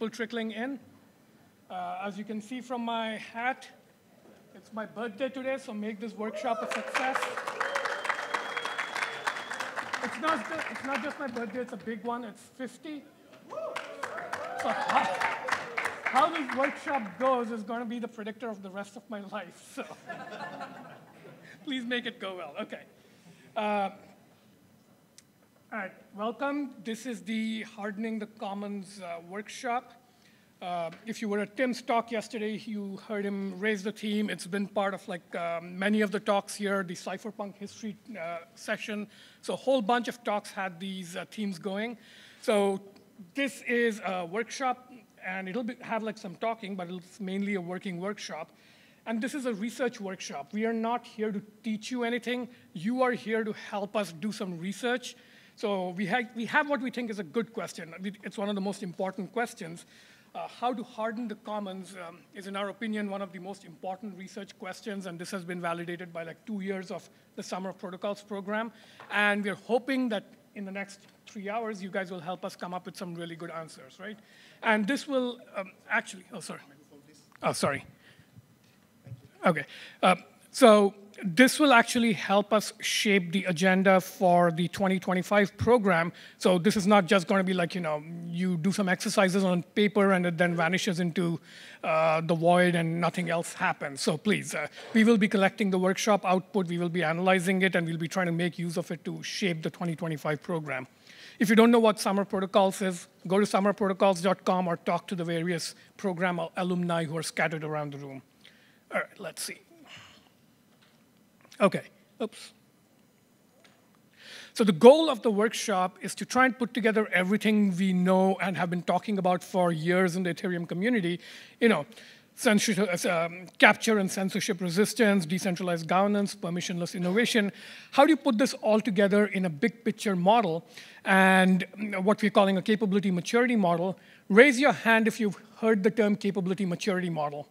people trickling in. As you can see from my hat, it's my birthday today, so make this workshop a success. It's not just my birthday, it's a big one, it's 50. So how this workshop goes is going to be the predictor of the rest of my life, so please make it go well. Okay. All right, welcome. This is the Hardening the Commons workshop. If you were at Tim's talk yesterday, you heard him raise the theme. It's been part of like many of the talks here, the Cypherpunk history session. So a whole bunch of talks had these themes going. So this is a workshop, and it'll have like some talking, but it's mainly a working workshop. And this is a research workshop. We are not here to teach you anything. You are here to help us do some research. So we have what we think is a good question. It's one of the most important questions. How to harden the commons is, in our opinion, one of the most important research questions, and this has been validated by like 2 years of the Summer of Protocols program. And we're hoping that in the next 3 hours, you guys will help us come up with some really good answers, right? And this will actually, oh, sorry. Oh, sorry. Okay, so this will actually help us shape the agenda for the 2025 program. So this is not just going to be like, you do some exercises on paper and it then vanishes into the void and nothing else happens. So please, we will be collecting the workshop output, we will be analyzing it, and we'll be trying to make use of it to shape the 2025 program. If you don't know what Summer Protocols is, go to summerprotocols.com or talk to the various program alumni who are scattered around the room. All right, let's see. Okay, oops. So the goal of the workshop is to try and put together everything we know and have been talking about for years in the Ethereum community. Censorship, capture and censorship resistance, decentralized governance, permissionless innovation. How do you put this all together in a big picture model and what we're calling a capability maturity model? Raise your hand if you've heard the term capability maturity model.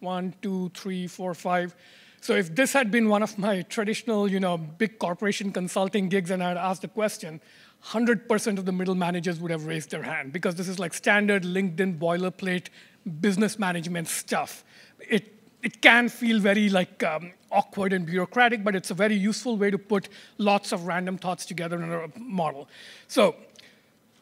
1, 2, 3, 4, 5. So if this had been one of my traditional, big corporation consulting gigs and I had asked the question, 100% of the middle managers would have raised their hand because this is like standard LinkedIn boilerplate business management stuff. It can feel very like awkward and bureaucratic, but it's a very useful way to put lots of random thoughts together in a model. So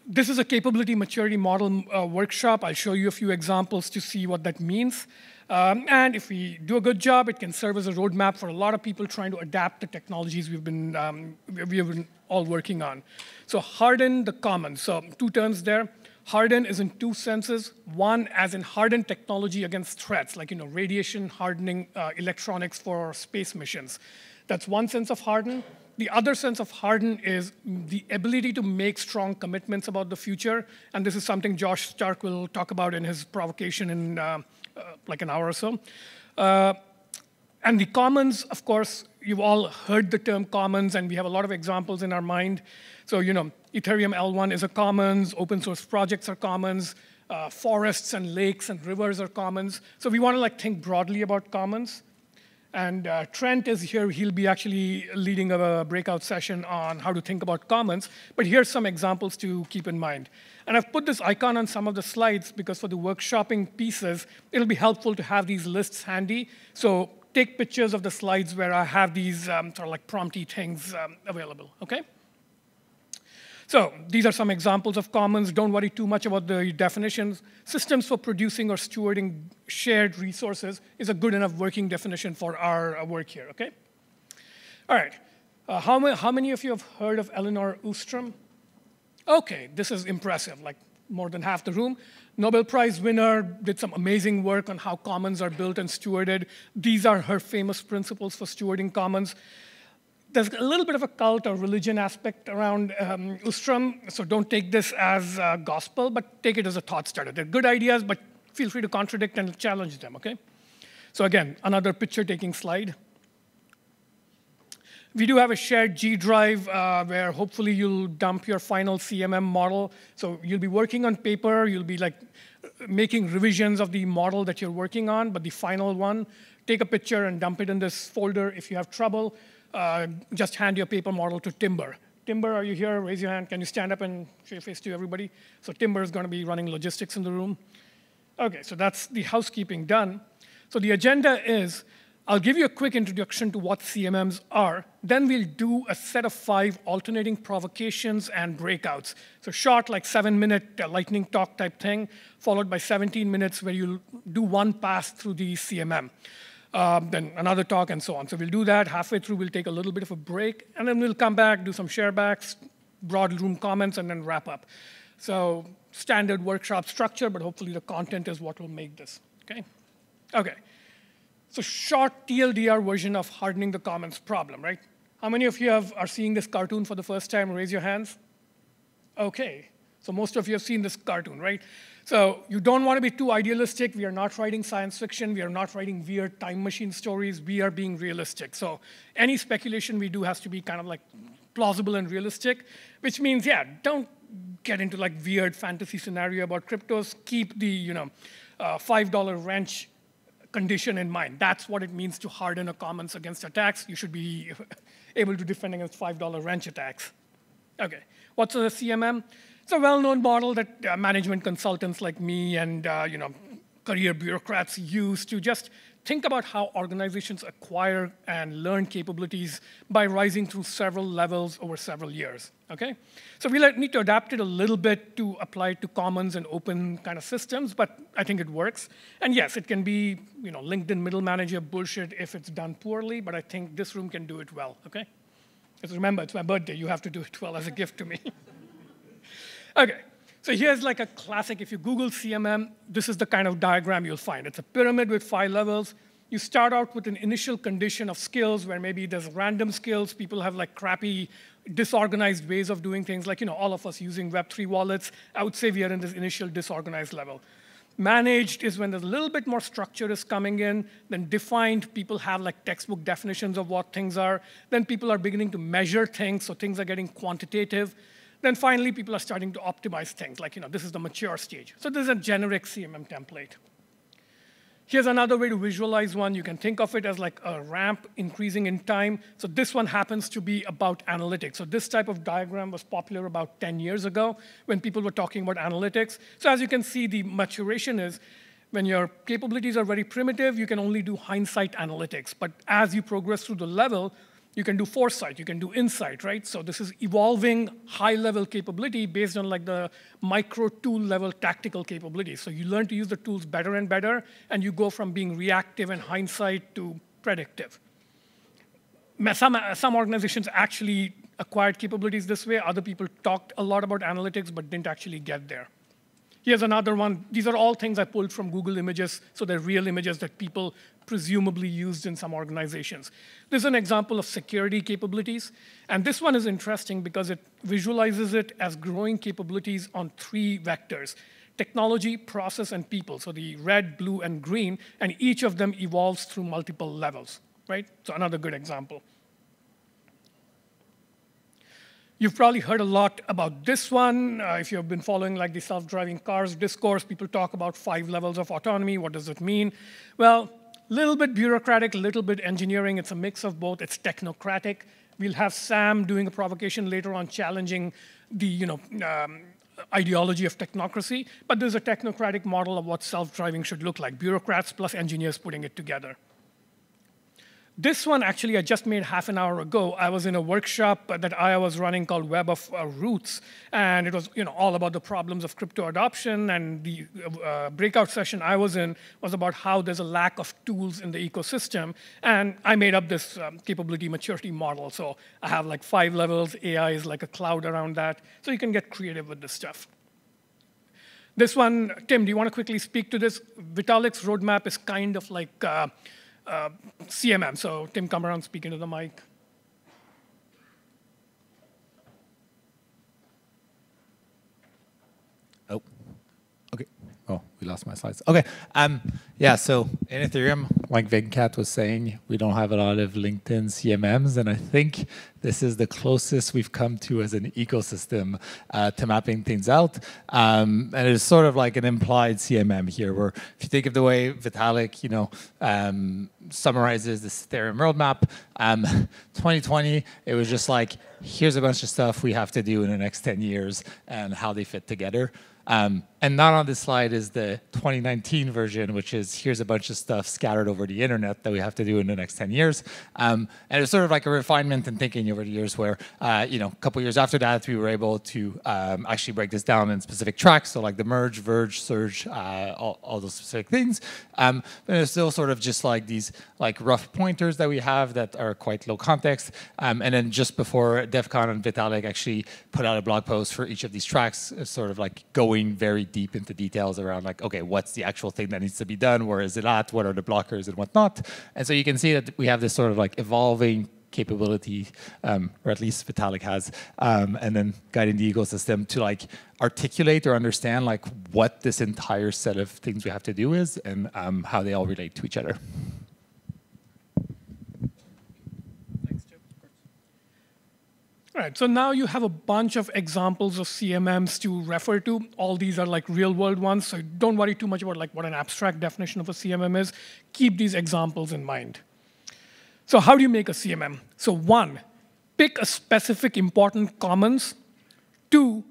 this is a capability maturity model workshop. I'll show you a few examples to see what that means. And if we do a good job, it can serve as a roadmap for a lot of people trying to adapt the technologies we have been all working on. So harden the commons. So 2 terms there. Harden is in 2 senses. One, as in harden technology against threats, like radiation hardening electronics for space missions. That's one sense of harden. The other sense of harden is the ability to make strong commitments about the future. And this is something Josh Stark will talk about in his provocation in like an hour or so. And the commons, of course, you've all heard the term commons, and we have a lot of examples in our mind. So, Ethereum L1 is a commons, open source projects are commons, forests and lakes and rivers are commons. So we want to think broadly about commons. And Trent is here. He'll be actually leading a breakout session on how to think about commons. But here's some examples to keep in mind. And I've put this icon on some of the slides because for the workshopping pieces, it'll be helpful to have these lists handy. So take pictures of the slides where I have these sort of like prompty things available, okay? So these are some examples of commons. Don't worry too much about the definitions. Systems for producing or stewarding shared resources is a good enough working definition for our work here, okay? All right, how many of you have heard of Elinor Ostrom? Okay, this is impressive, like more than half the room. Nobel Prize winner, did some amazing work on how commons are built and stewarded. These are her famous principles for stewarding commons. There's a little bit of a cult or religion aspect around Ostrom, so don't take this as gospel, but take it as a thought starter. They're good ideas, but feel free to contradict and challenge them, okay? So again, another picture-taking slide. We do have a shared G drive where hopefully you'll dump your final CMM model. So you'll be working on paper, you'll be like making revisions of the model that you're working on, but the final one, take a picture and dump it in this folder. If you have trouble, just hand your paper model to Timber. Timber, are you here? Raise your hand. Can you stand up and show your face to everybody? So Timber is going to be running logistics in the room. OK, so that's the housekeeping done. So the agenda is, I'll give you a quick introduction to what CMMs are. Then we'll do a set of 5 alternating provocations and breakouts. So short, like 7-minute lightning talk type thing, followed by 17 minutes where you'll do one pass through the CMM. Then another talk, and so on. So we'll do that. Halfway through, we'll take a little bit of a break. And then we'll come back, do some sharebacks, broad room comments, and then wrap up. So standard workshop structure, but hopefully the content is what will make this. OK. So short TLDR version of hardening the commons problem, right? How many of you are seeing this cartoon for the first time? Raise your hands. OK. So most of you have seen this cartoon, right? So you don't want to be too idealistic. We are not writing science fiction. We are not writing weird time machine stories. We are being realistic. So any speculation we do has to be kind of like plausible and realistic, which means, yeah, don't get into like weird fantasy scenario about cryptos. Keep the $5 wrench condition in mind. That's what it means to harden a commons against attacks. You should be able to defend against $5 wrench attacks. OK, what's a CMM? It's a well-known model that management consultants like me and career bureaucrats use to just think about how organizations acquire and learn capabilities by rising through several levels over several years. Okay? So we need to adapt it a little bit to apply it to commons and open kind of systems, but I think it works. And yes, it can be LinkedIn middle manager bullshit if it's done poorly, but I think this room can do it well. Okay? Because remember, it's my birthday. You have to do it well as a gift to me. OK, so here's like a classic. If you Google CMM, this is the kind of diagram you'll find. It's a pyramid with 5 levels. You start out with an initial condition of skills where maybe there's random skills. People have like crappy, disorganized ways of doing things, like all of us using Web3 wallets. I would say we are in this initial disorganized level. Managed is when there's a little bit more structure is coming in. Then defined, people have like textbook definitions of what things are. Then people are beginning to measure things, so things are getting quantitative. Then finally, people are starting to optimize things, like this is the mature stage. So this is a generic CMM template. Here's another way to visualize one. You can think of it as like a ramp increasing in time. So this one happens to be about analytics. So this type of diagram was popular about 10 years ago when people were talking about analytics. So as you can see, the maturation is when your capabilities are very primitive, you can only do hindsight analytics. But as you progress through the level, you can do foresight, you can do insight, right? So this is evolving high-level capability based on like the micro tool level tactical capabilities. So you learn to use the tools better and better, and you go from being reactive and hindsight to predictive. Some organizations actually acquired capabilities this way. Other people talked a lot about analytics but didn't actually get there. Here's another one. These are all things I pulled from Google Images, so they're real images that people presumably used in some organizations. This is an example of security capabilities. And this one is interesting because it visualizes it as growing capabilities on 3 vectors: technology, process, and people. So the red, blue, and green, and each of them evolves through multiple levels, right? So another good example. You've probably heard a lot about this one. If you've been following like the self-driving cars discourse, people talk about 5 levels of autonomy. What does it mean? Well, a little bit bureaucratic, a little bit engineering. It's a mix of both. It's technocratic. We'll have Sam doing a provocation later on challenging the ideology of technocracy. But there's a technocratic model of what self-driving should look like, bureaucrats plus engineers putting it together. This one, actually, I just made half an hour ago. I was in a workshop that I was running called Web of Roots, and it was all about the problems of crypto adoption, and the breakout session I was in was about how there's a lack of tools in the ecosystem, and I made up this capability maturity model. So I have like 5 levels. AI is like a cloud around that, so you can get creative with this stuff. This one, Tim, do you want to quickly speak to this? Vitalik's roadmap is kind of like CMM. So Tim, come around, speak into the mic. Oh, OK. Oh, we lost my slides. OK. Yeah, so in Ethereum, like Venkat was saying, we don't have a lot of LinkedIn CMMs, and I think this is the closest we've come to as an ecosystem to mapping things out. And it's sort of like an implied CMM here, where if you think of the way Vitalik, summarizes this Ethereum roadmap, 2020, it was just like, here's a bunch of stuff we have to do in the next 10 years and how they fit together. And not on this slide is the 2019 version, which is here's a bunch of stuff scattered over the internet that we have to do in the next 10 years. And it's sort of like a refinement in thinking over the years where, a couple years after that, we were able to actually break this down in specific tracks. So like the merge, verge, surge, all those specific things. But it's still sort of just like these like rough pointers that we have that are quite low context. And then just before Devcon and Vitalik actually put out a blog post for each of these tracks, sort of like going very deep into details around like, okay, what's the actual thing that needs to be done? Where is it at? What are the blockers and whatnot? And so you can see that we have this sort of like evolving capability, or at least Vitalik has, and then guiding the ecosystem to like articulate or understand like what this entire set of things we have to do is and how they all relate to each other. All right, so now you have a bunch of examples of CMMs to refer to. All these are like real-world ones, so don't worry too much about like what an abstract definition of a CMM is. Keep these examples in mind. So how do you make a CMM? So 1, pick a specific important commons. 2,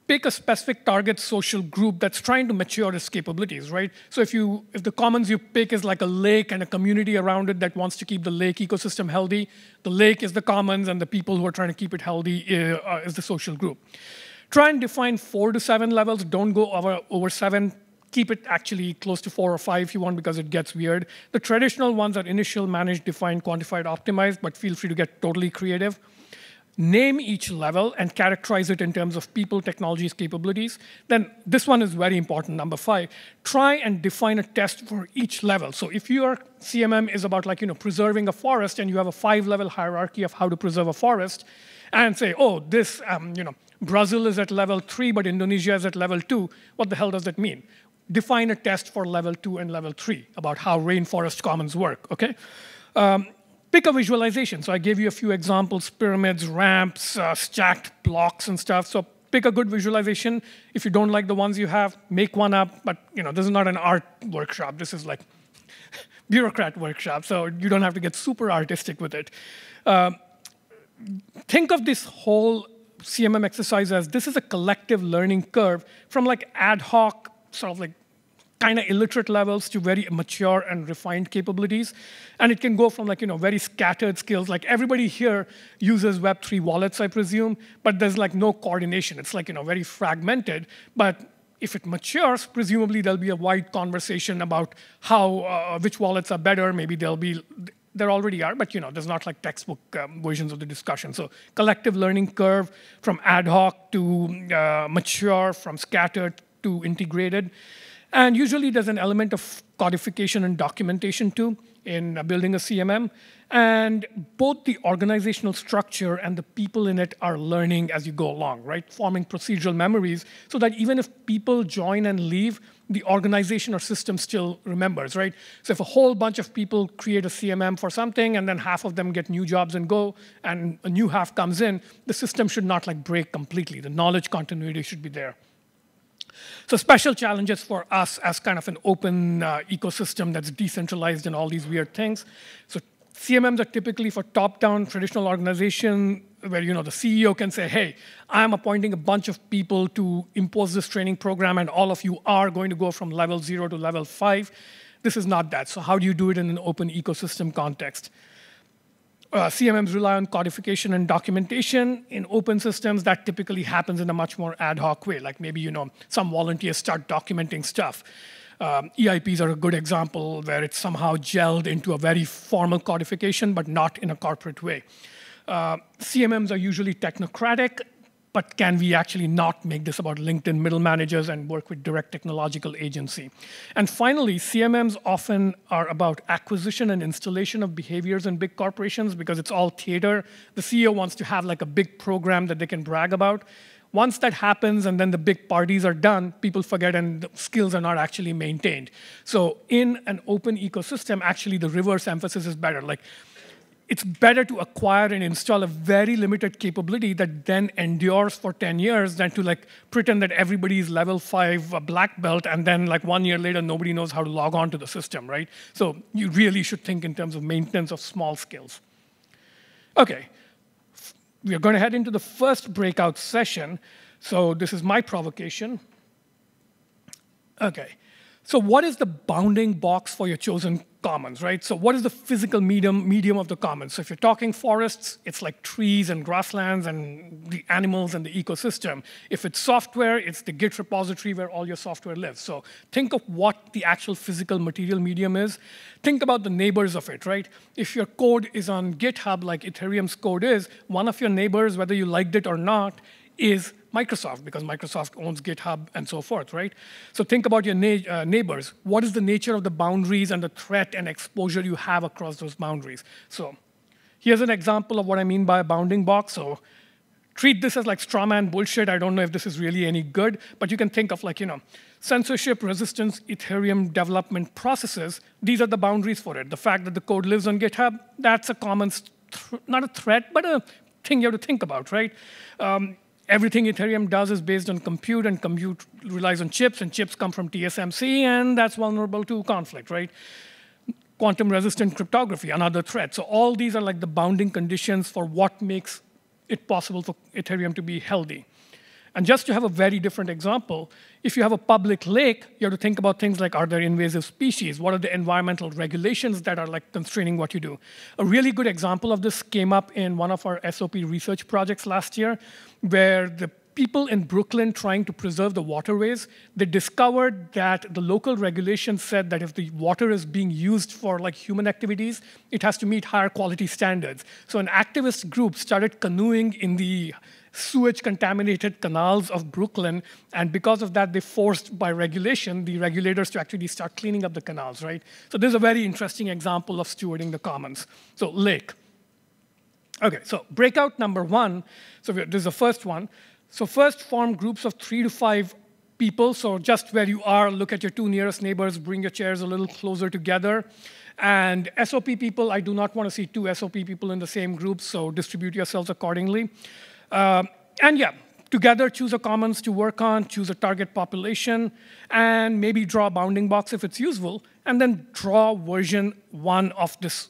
pick a specific target social group that's trying to mature its capabilities, right? So if the commons you pick is like a lake and a community around it that wants to keep the lake ecosystem healthy, the lake is the commons and the people who are trying to keep it healthy is the social group. Try and define 4 to 7 levels. Don't go over 7. Keep it actually close to 4 or 5 if you want because it gets weird. The traditional ones are initial, managed, defined, quantified, optimized, but feel free to get totally creative. Name each level and characterize it in terms of people, technologies, capabilities. Then this one is very important, number 5. Try and define a test for each level. So if your CMM is about like, preserving a forest and you have a 5-level hierarchy of how to preserve a forest and say, oh, this, Brazil is at level 3, but Indonesia is at level 2. What the hell does that mean? Define a test for level 2 and level 3 about how rainforest commons work, okay? Pick a visualization. So I gave you a few examples, pyramids, ramps, stacked blocks and stuff. So pick a good visualization. If you don't like the ones you have, make one up. But this is not an art workshop. This is like bureaucrat workshop. So you don't have to get super artistic with it. Think of this whole CMM exercise as this is a collective learning curve from like ad hoc, sort of like kind of illiterate levels to very mature and refined capabilities. And it can go from like, very scattered skills. Like everybody here uses Web3 wallets, I presume, but there's like no coordination. It's like, very fragmented. But if it matures, presumably there'll be a wide conversation about how, which wallets are better. Maybe there already are, but there's not like textbook versions of the discussion. So collective learning curve from ad hoc to mature, from scattered to integrated. And usually there's an element of codification and documentation too in building a CMM. And both the organizational structure and the people in it are learning as you go along, right? Forming procedural memories so that even if people join and leave, the organization or system still remembers, right? So if a whole bunch of people create a CMM for something and then half of them get new jobs and go and a new half comes in, the system should not like break completely. The knowledge continuity should be there. So special challenges for us as kind of an open ecosystem that's decentralized and all these weird things. So CMMs are typically for top-down traditional organization where the CEO can say, hey, I'm appointing a bunch of people to impose this training program and all of you are going to go from level 0 to level 5. This is not that. So how do you do it in an open ecosystem context? CMMs rely on codification and documentation. In open systems, that typically happens in a much more ad hoc way. Like maybe, some volunteers start documenting stuff. EIPs are a good example where it's somehow gelled into a very formal codification, but not in a corporate way. CMMs are usually technocratic, but can we actually not make this about LinkedIn middle managers and work with direct technological agency? And finally, CMMs often are about acquisition and installation of behaviors in big corporations because it's all theater. The CEO wants to have like a big program that they can brag about. Once that happens and then the big parties are done, people forget and the skills are not actually maintained. So in an open ecosystem, actually the reverse emphasis is better. Like, it's better to acquire and install a very limited capability that then endures for 10 years than to like pretend that everybody is level 5 black belt and then like 1 year later nobody knows how to log on to the system, right? So you really should think in terms of maintenance of small skills. Okay, we are going to head into the first breakout session. So this is my provocation. Okay, so what is the bounding box for your chosen commons, right? So what is the physical medium of the commons? So if you're talking forests, it's like trees and grasslands and the animals and the ecosystem. If it's software, it's the Git repository where all your software lives. So think of what the actual physical material medium is. Think about the neighbors of it, right? If your code is on GitHub, like Ethereum's code is, one of your neighbors, whether you liked it or not, is Microsoft, because Microsoft owns GitHub and so forth, right? So think about your neighbors. What is the nature of the boundaries and the threat and exposure you have across those boundaries? So here's an example of what I mean by a bounding box. So treat this as like straw man bullshit. I don't know if this is really any good, but you can think of like, censorship, resistance, Ethereum development processes. These are the boundaries for it. The fact that the code lives on GitHub, that's a common, not a threat, but a thing you have to think about, right? Everything Ethereum does is based on compute, and compute relies on chips, and chips come from TSMC, and that's vulnerable to conflict, right? Quantum-resistant cryptography, another threat. So all these are like the bounding conditions for what makes it possible for Ethereum to be healthy. And just to have a very different example, if you have a public lake, you have to think about things like, are there invasive species? What are the environmental regulations that are like constraining what you do? A really good example of this came up in one of our SOP research projects last year, where the people in Brooklyn trying to preserve the waterways, they discovered that the local regulations said that if the water is being used for like human activities, it has to meet higher quality standards. So an activist group started canoeing in the sewage-contaminated canals of Brooklyn, and because of that, they forced, by regulation, the regulators to actually start cleaning up the canals, right? So this is a very interesting example of stewarding the commons. So lake. Okay, so breakout number 1. So this is the first one. So first, form groups of 3 to 5 people. So just where you are, look at your 2 nearest neighbors, bring your chairs a little closer together. And SOP people, I do not want to see 2 SOP people in the same group, so distribute yourselves accordingly. And yeah, together choose a commons to work on, choose a target population, and maybe draw a bounding box if it's useful, and then draw version 1 of this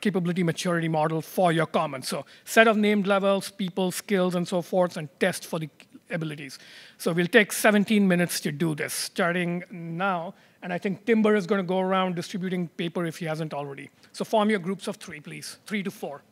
capability maturity model for your commons. So set of named levels, people, skills, and so forth, and test for the abilities. So we'll take 17 minutes to do this, starting now. And I think Timber is going to go around distributing paper if he hasn't already. So form your groups of 3, please, 3 to 4.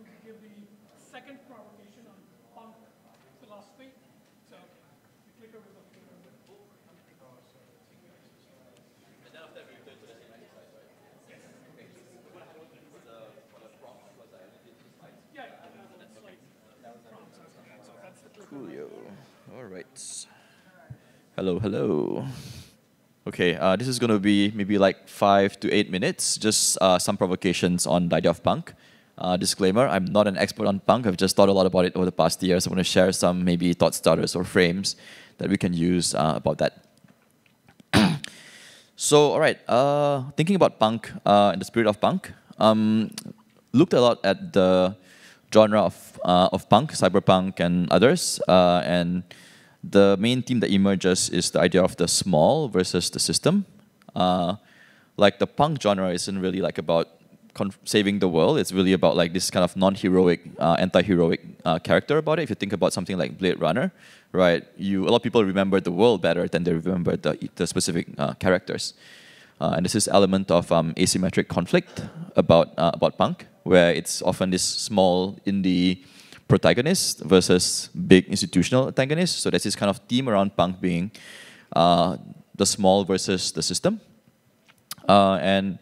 to give the second provocation on punk philosophy. So the clicker was up here. Coolio. All right. Hello, hello. Okay, this is going to be maybe like 5 to 8 minutes, just some provocations on the idea of punk. Disclaimer, I'm not an expert on punk. I've just thought a lot about it over the past years. I want to share some maybe thought starters or frames that we can use about that. So, all right, thinking about punk in the spirit of punk, looked a lot at the genre of punk, cyberpunk and others, and the main theme that emerges is the idea of the small versus the system. Like the punk genre isn't really like about saving the world. It's really about like this kind of non-heroic, anti-heroic character about it. If you think about something like Blade Runner, right? A lot of people remember the world better than they remember the specific characters. And there's this element of asymmetric conflict about punk, where it's often this small indie protagonist versus big institutional antagonist. So there's this kind of theme around punk being the small versus the system. And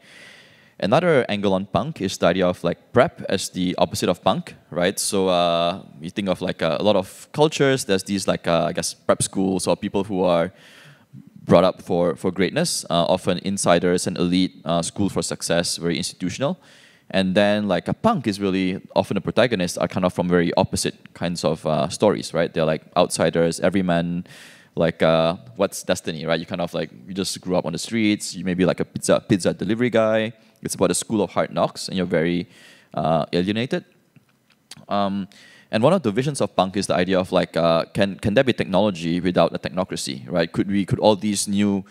another angle on punk is the idea of like prep as the opposite of punk, right? So you think of like a lot of cultures, there's these like, I guess, prep schools or people who are brought up for greatness, often insiders and elite, school for success, very institutional. And then like a punk is really often the protagonists are kind of from very opposite kinds of stories, right? They're like outsiders, everyman, like what's destiny, right? You kind of like, you just grew up on the streets, you may be like a pizza delivery guy. It's about a school of hard knocks and you're very alienated. And one of the visions of punk is the idea of like, can there be technology without a technocracy, right? Could all these new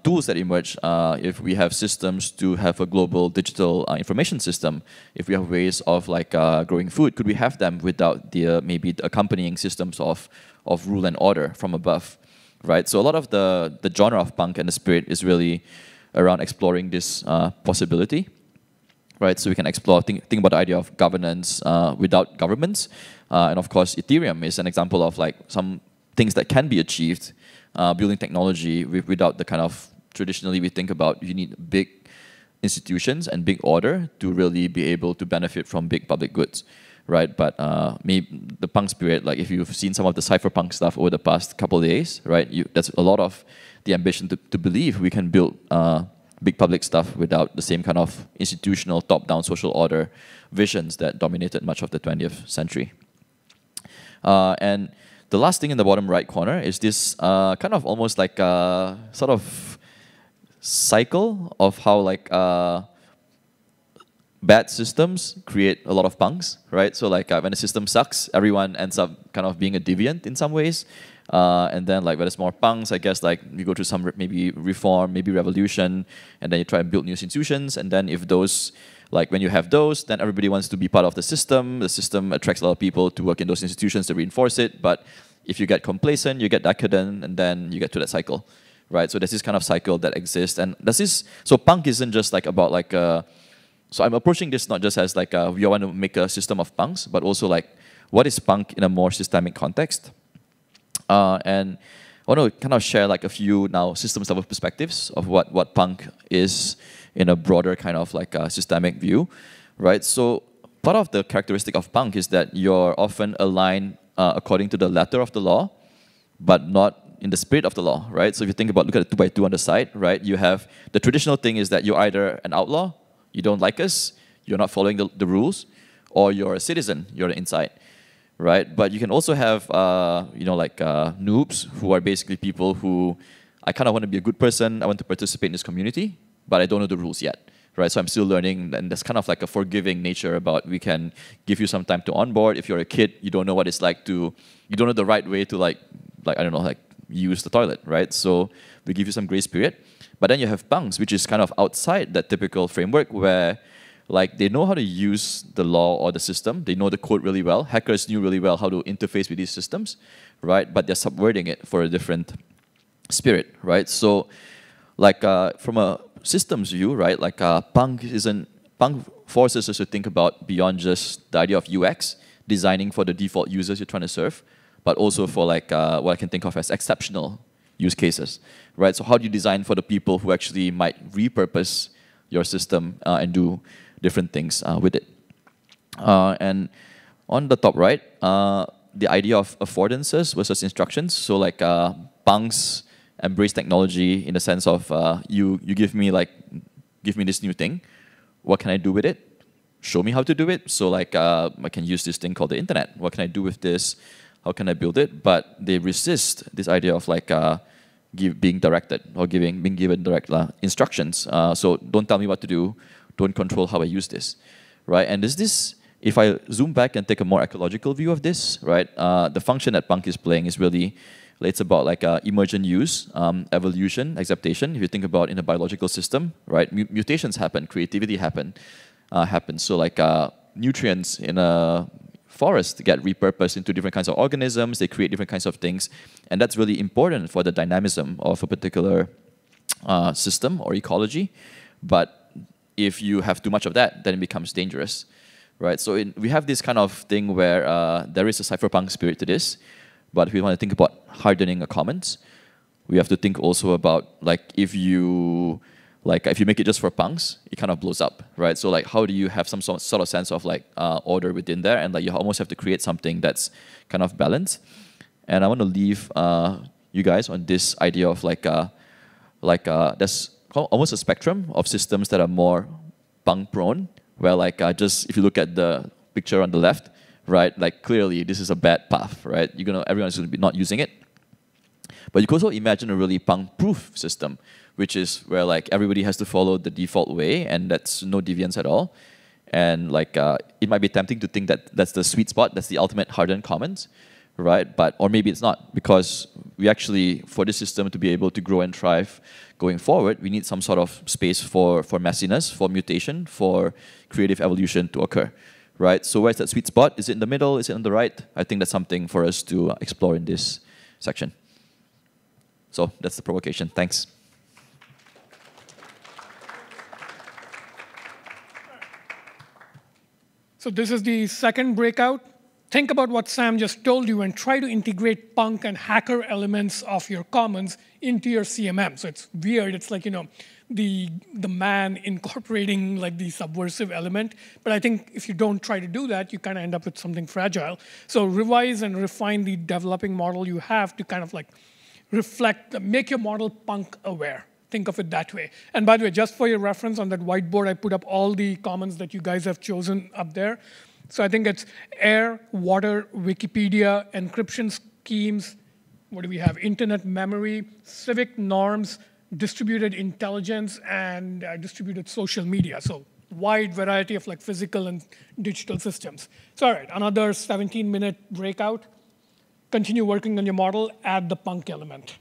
tools that emerge, if we have systems to have a global digital information system, if we have ways of like growing food, could we have them without the maybe the accompanying systems of rule and order from above, right? So a lot of the genre of punk and the spirit is really around exploring this possibility. Right, so we can explore, think about the idea of governance without governments. And of course, Ethereum is an example of like some things that can be achieved building technology without the kind of, traditionally we think about you need big institutions and big order to really be able to benefit from big public goods, right? But maybe the punk spirit, like if you've seen some of the cypherpunk stuff over the past couple of days, right? That's a lot of the ambition to believe we can build big public stuff without the same kind of institutional top-down social order visions that dominated much of the 20th century. And the last thing in the bottom right corner is this kind of almost like a sort of cycle of how like bad systems create a lot of punks, right? So like when the system sucks, everyone ends up kind of being a deviant in some ways. And then like when there's more punks, I guess like you go to some maybe reform, maybe revolution, and then you try and build new institutions. And then if those, like when you have those, then everybody wants to be part of the system. The system attracts a lot of people to work in those institutions to reinforce it. But if you get complacent, you get decadent, and then you get to that cycle, right? So there's this kind of cycle that exists. And so punk isn't just like about like, so I'm approaching this not just as like we want to make a system of punks, but also like what is punk in a more systemic context? And I want to kind of share like a few now systems level perspectives of what punk is in a broader kind of like systemic view, right? So part of the characteristic of punk is that you're often aligned according to the letter of the law, but not in the spirit of the law, right? So if you think about, look at the 2x2 on the side, right? You have the traditional thing is that you're either an outlaw, you don't like us, you're not following the rules, or you're a citizen, you're inside. Right, but you can also have, you know, like noobs who are basically people who, I kind of want to be a good person, I want to participate in this community, but I don't know the rules yet, right? So I'm still learning, and there's kind of like a forgiving nature about we can give you some time to onboard. If you're a kid, you don't know what it's like to, you don't know the right way to like I don't know, like use the toilet, right? So we give you some grace period. But then you have punks, which is kind of outside that typical framework where like they know how to use the law or the system. They know the code really well. Hackers knew really well how to interface with these systems, right? But they're subverting it for a different spirit, right? So like from a systems view, right? Like punk isn't Punk forces us to think about beyond just the idea of UX, designing for the default users you're trying to serve, but also for like what I can think of as exceptional use cases, right? So how do you design for the people who actually might repurpose your system and do different things with it? And on the top right, the idea of affordances versus instructions. So like punks embrace technology in the sense of you give me this new thing. What can I do with it? Show me how to do it. So like I can use this thing called the internet. What can I do with this? How can I build it? But they resist this idea of like being directed or being given direct instructions. So don't tell me what to do. Don't control how I use this, right? And there's this. If I zoom back and take a more ecological view of this, right, the function that Punk is playing is really, it's about like emergent use, evolution, acceptation. If you think about in a biological system, right, mutations happen, creativity happens. So like nutrients in a forest get repurposed into different kinds of organisms. They create different kinds of things, and that's really important for the dynamism of a particular system or ecology. But if you have too much of that, then it becomes dangerous. Right, so we have this kind of thing where there is a cypherpunk spirit to this, but if we want to think about hardening a commons, we have to think also about like if you make it just for punks, it kind of blows up, right? So like how do you have some sort of sense of like order within there, and like you almost have to create something that's kind of balanced. And I want to leave you guys on this idea of there's almost a spectrum of systems that are more punk prone. Where like just if you look at the picture on the left, right, like clearly this is a bad path, right? Everyone's going to be not using it. But you can also imagine a really punk-proof system, which is where like everybody has to follow the default way, and that's no deviance at all. And like it might be tempting to think that that's the sweet spot, that's the ultimate hardened commons, right? Or maybe it's not, because we actually, for this system to be able to grow and thrive going forward, we need some sort of space for messiness, for mutation, for creative evolution to occur, right? So where's that sweet spot? Is it in the middle? Is it on the right? I think that's something for us to explore in this section. So that's the provocation. Thanks. So this is the second breakout. Think about what Sam just told you and try to integrate punk and hacker elements of your commons into your CMM. So it's weird. It's like, the man incorporating like the subversive element. But I think if you don't try to do that, you kind of end up with something fragile. So revise and refine the developing model you have to kind of like make your model punk aware. Think of it that way. And by the way, just for your reference, on that whiteboard, I put up all the commons that you guys have chosen up there. So I think it's air, water, Wikipedia, encryption schemes. What do we have? Internet memory, civic norms, distributed intelligence, and distributed social media. So wide variety of like physical and digital systems. So all right, another 17-minute breakout. Continue working on your model, add the punk element.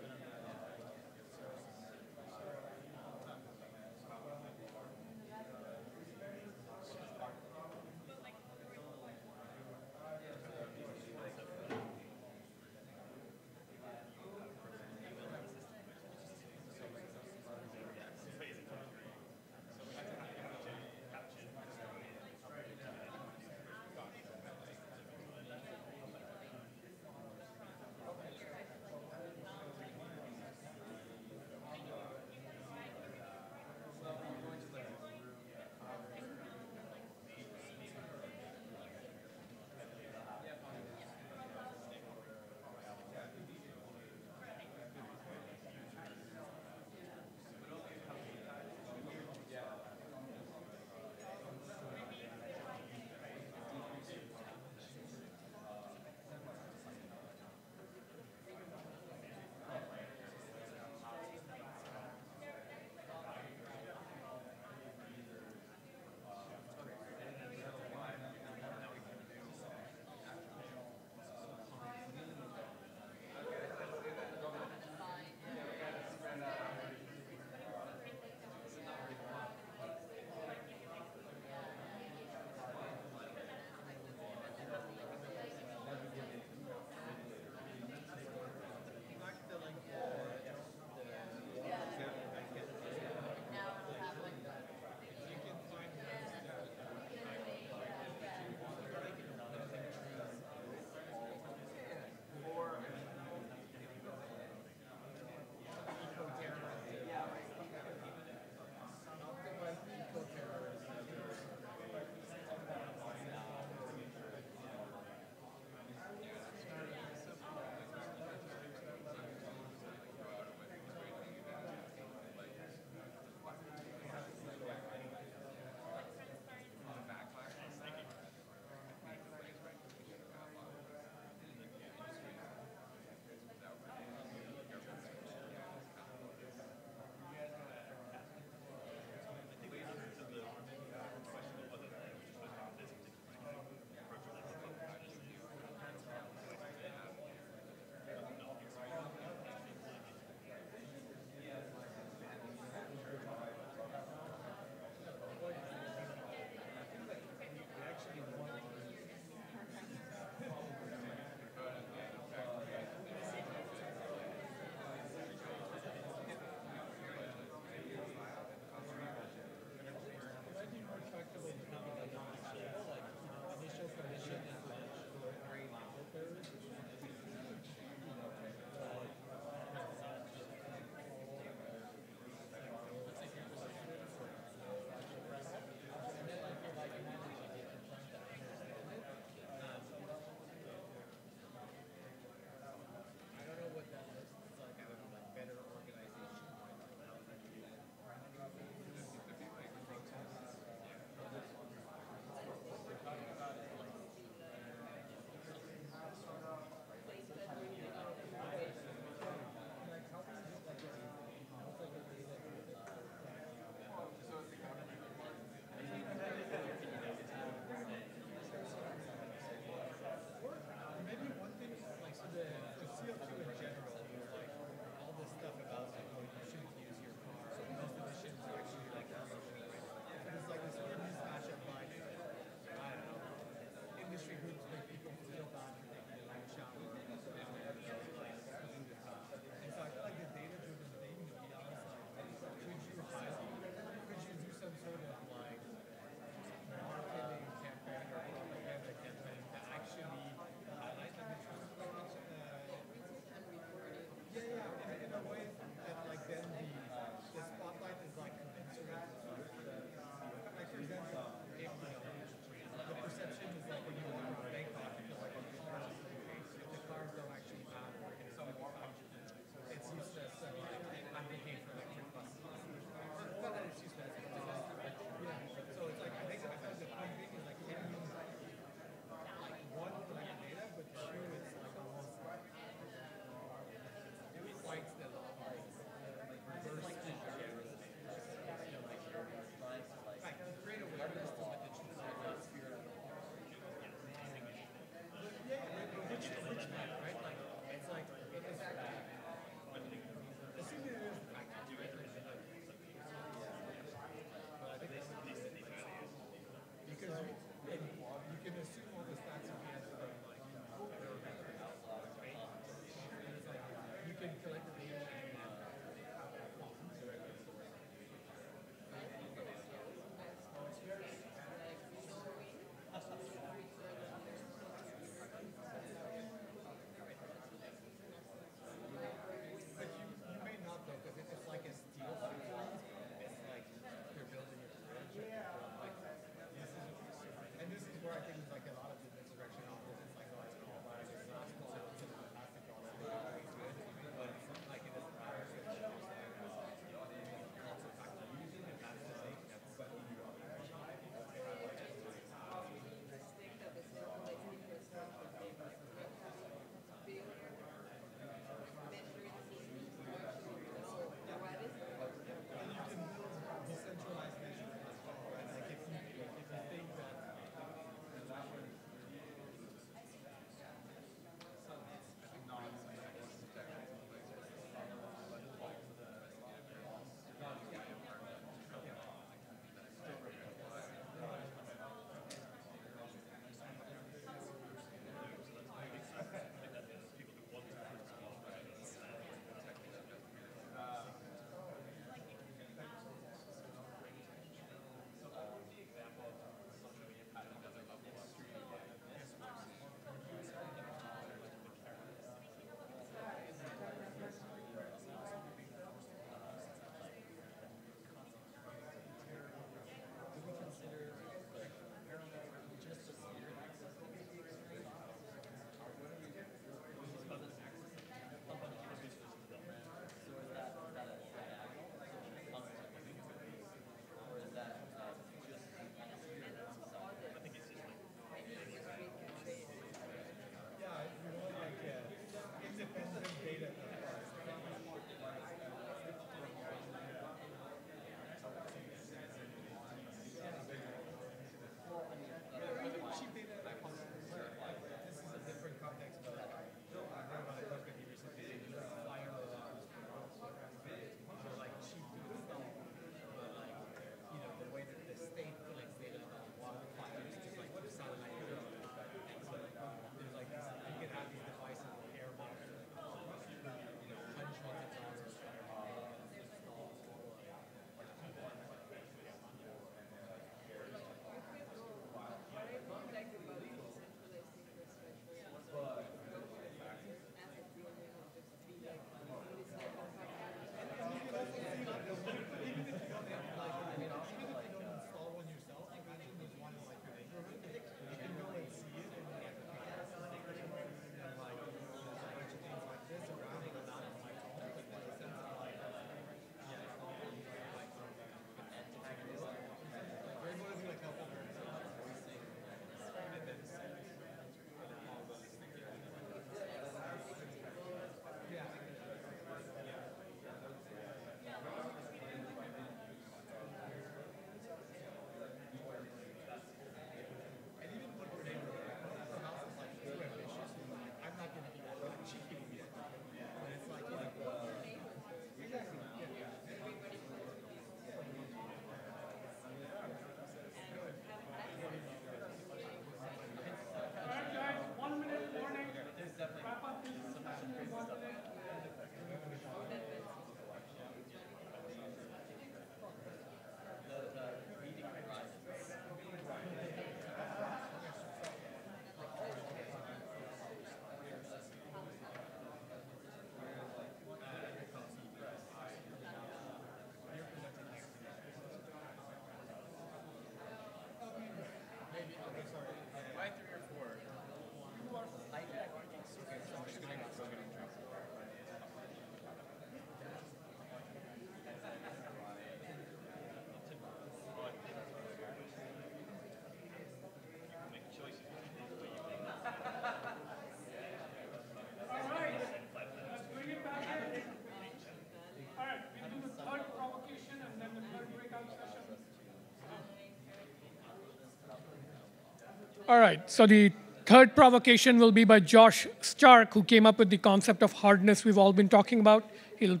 All right, so the third provocation will be by Josh Stark, who came up with the concept of hardness we've all been talking about. He'll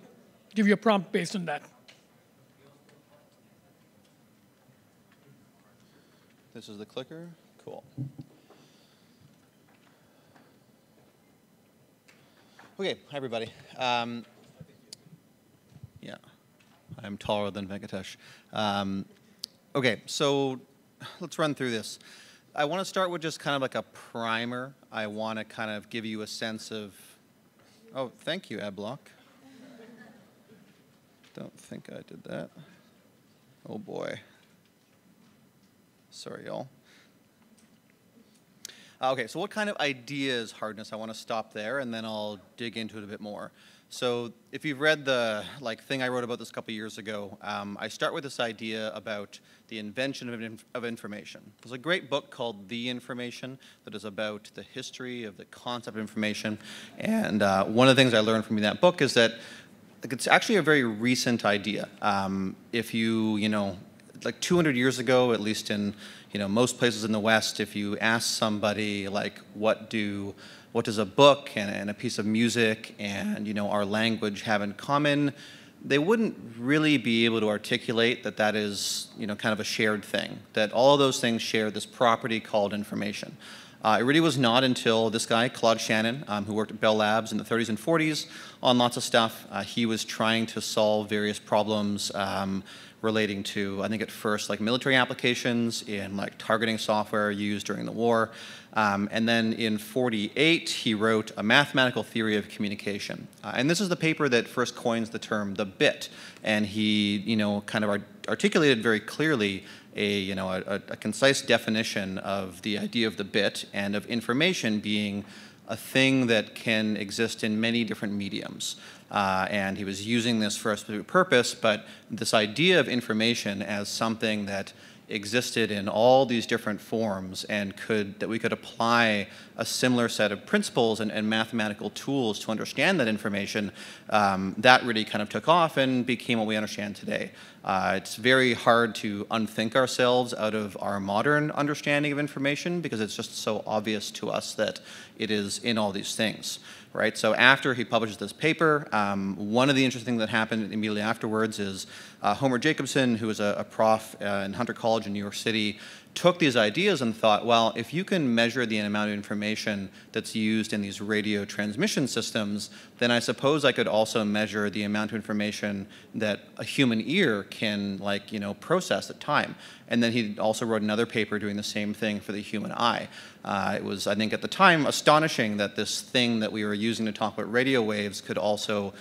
give you a prompt based on that. This is the clicker. Cool. Okay, hi everybody. Yeah, I'm taller than Venkatesh. Okay, so let's run through this. I want to start with just kind of like a primer. I want to kind of give you a sense of, oh, thank you, Adblock. Don't think I did that. Oh boy. Sorry, y'all. Okay, so what kind of idea is hardness? I want to stop there, and then I'll dig into it a bit more. So if you've read the thing I wrote about this a couple years ago, I start with this idea about the invention of information. There's a great book called The Information that is about the history of the concept of information. And one of the things I learned from that book is that it's actually a very recent idea. If you know, like 200 years ago, at least in most places in the West, if you ask somebody like, what does a book and a piece of music and our language have in common, they wouldn't really be able to articulate that is kind of a shared thing. That all of those things share this property called information. It really was not until this guy, Claude Shannon, who worked at Bell Labs in the 30s and 40s on lots of stuff, he was trying to solve various problems relating to, I think at first, like military applications in like targeting software used during the war. And then in 48, he wrote a mathematical theory of communication. And this is the paper that first coins the term the bit. And he, kind of articulated very clearly a concise definition of the idea of the bit and of information being a thing that can exist in many different mediums. And he was using this for a specific purpose, but this idea of information as something that existed in all these different forms and that we could apply a similar set of principles and mathematical tools to understand that information, that really kind of took off and became what we understand today. It's very hard to unthink ourselves out of our modern understanding of information because it's just so obvious to us that it is in all these things. Right? So after he publishes this paper, one of the interesting things that happened immediately afterwards is Homer Jacobson, who was a prof in Hunter College in New York City, took these ideas and thought, well, if you can measure the amount of information that's used in these radio transmission systems, then I suppose I could also measure the amount of information that a human ear can, process at time. And then he also wrote another paper doing the same thing for the human eye. It was, I think at the time, astonishing that this thing that we were using to talk about radio waves could also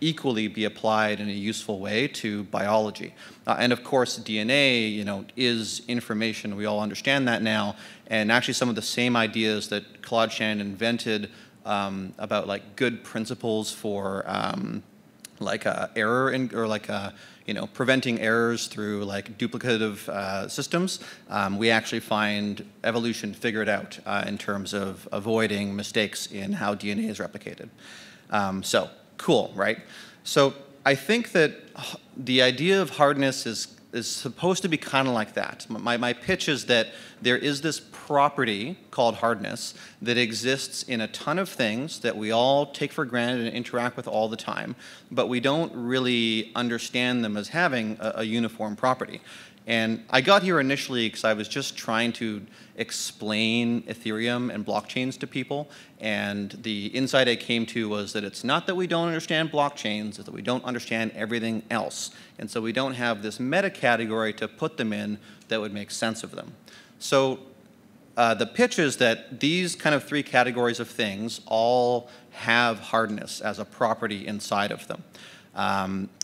equally be applied in a useful way to biology. And of course, DNA, is information. We all understand that now. And actually some of the same ideas that Claude Shannon invented about good principles for error or preventing errors through duplicative systems, we actually find evolution figured out in terms of avoiding mistakes in how DNA is replicated. So cool, right? So I think that the idea of hardness is supposed to be kind of like that. My pitch is that there is this property called hardness that exists in a ton of things that we all take for granted and interact with all the time, but we don't really understand them as having a uniform property. And I got here initially because I was just trying to explain Ethereum and blockchains to people, and the insight I came to was that it's not that we don't understand blockchains, it's that we don't understand everything else. And so we don't have this meta category to put them in that would make sense of them. So the pitch is that these kind of three categories of things all have hardness as a property inside of them.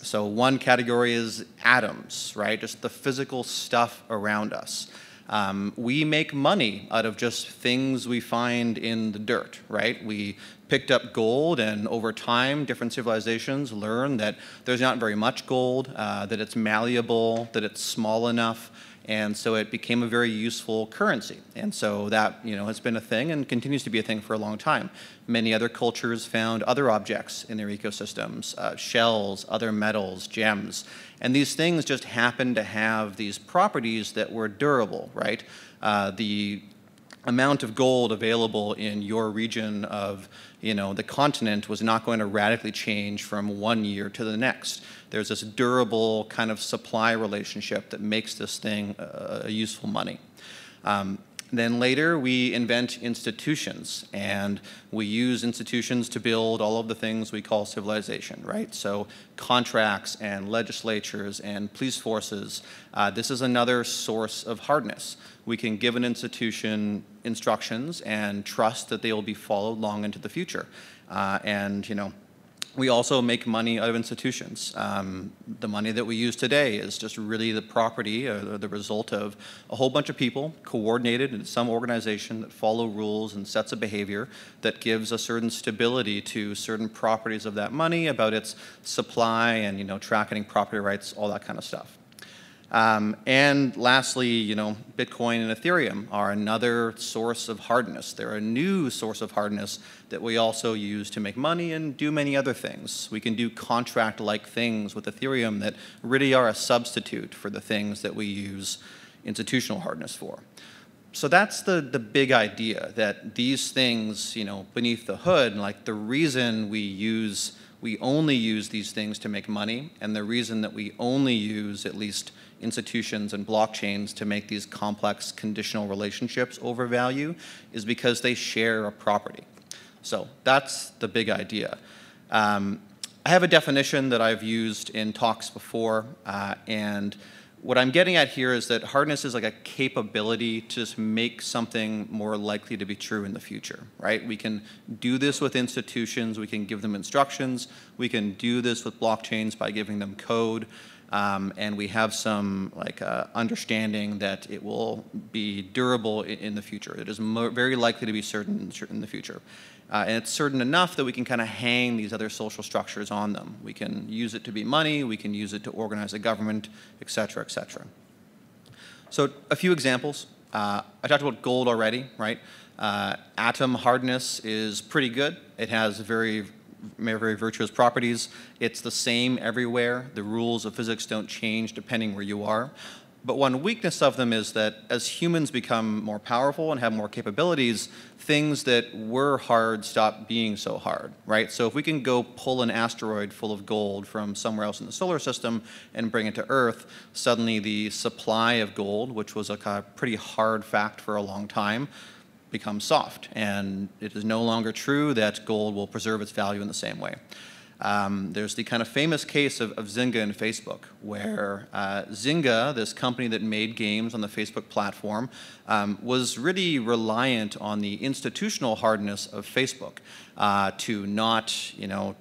So one category is atoms, right? Just the physical stuff around us. We make money out of just things we find in the dirt, right? We picked up gold, and over time, different civilizations learned that there's not very much gold, that it's malleable, that it's small enough, and so it became a very useful currency. And so that, has been a thing and continues to be a thing for a long time. Many other cultures found other objects in their ecosystems, shells, other metals, gems. And these things just happen to have these properties that were durable, right? The amount of gold available in your region of the continent was not going to radically change from one year to the next. There's this durable kind of supply relationship that makes this thing a useful money. Then later, we invent institutions, and we use institutions to build all of the things we call civilization, right? So contracts and legislatures and police forces, this is another source of hardness. We can give an institution instructions and trust that they will be followed long into the future. We also make money out of institutions. The money that we use today is just really the property or the result of a whole bunch of people coordinated in some organization that follow rules and sets of behavior that gives a certain stability to certain properties of that money, about its supply and tracking property rights, all that kind of stuff. And lastly, Bitcoin and Ethereum are another source of hardness. They're a new source of hardness that we also use to make money and do many other things. We can do contract-like things with Ethereum that really are a substitute for the things that we use institutional hardness for. So that's the big idea, that these things, beneath the hood, like the reason we only use these things to make money, and the reason that we only use at least institutions and blockchains to make these complex conditional relationships over value is because they share a property. So that's the big idea. I have a definition that I've used in talks before, and what I'm getting at here is that hardness is like a capability to just make something more likely to be true in the future, right? We can do this with institutions, we can give them instructions, we can do this with blockchains by giving them code, and we have some understanding that it will be durable in the future. It is very likely to be certain in the future. And it's certain enough that we can kind of hang these other social structures on them. We can use it to be money, we can use it to organize a government, et cetera, et cetera. So a few examples. I talked about gold already, right? Atom hardness is pretty good. It has very virtuous properties. It's the same everywhere. The rules of physics don't change depending where you are. But one weakness of them is that as humans become more powerful and have more capabilities, things that were hard stop being so hard, right? So if we can go pull an asteroid full of gold from somewhere else in the solar system and bring it to Earth, suddenly the supply of gold, which was a pretty hard fact for a long time, becomes soft. And it is no longer true that gold will preserve its value in the same way. There's the kind of famous case of Zynga and Facebook, where Zynga, this company that made games on the Facebook platform, was really reliant on the institutional hardness of Facebook to not,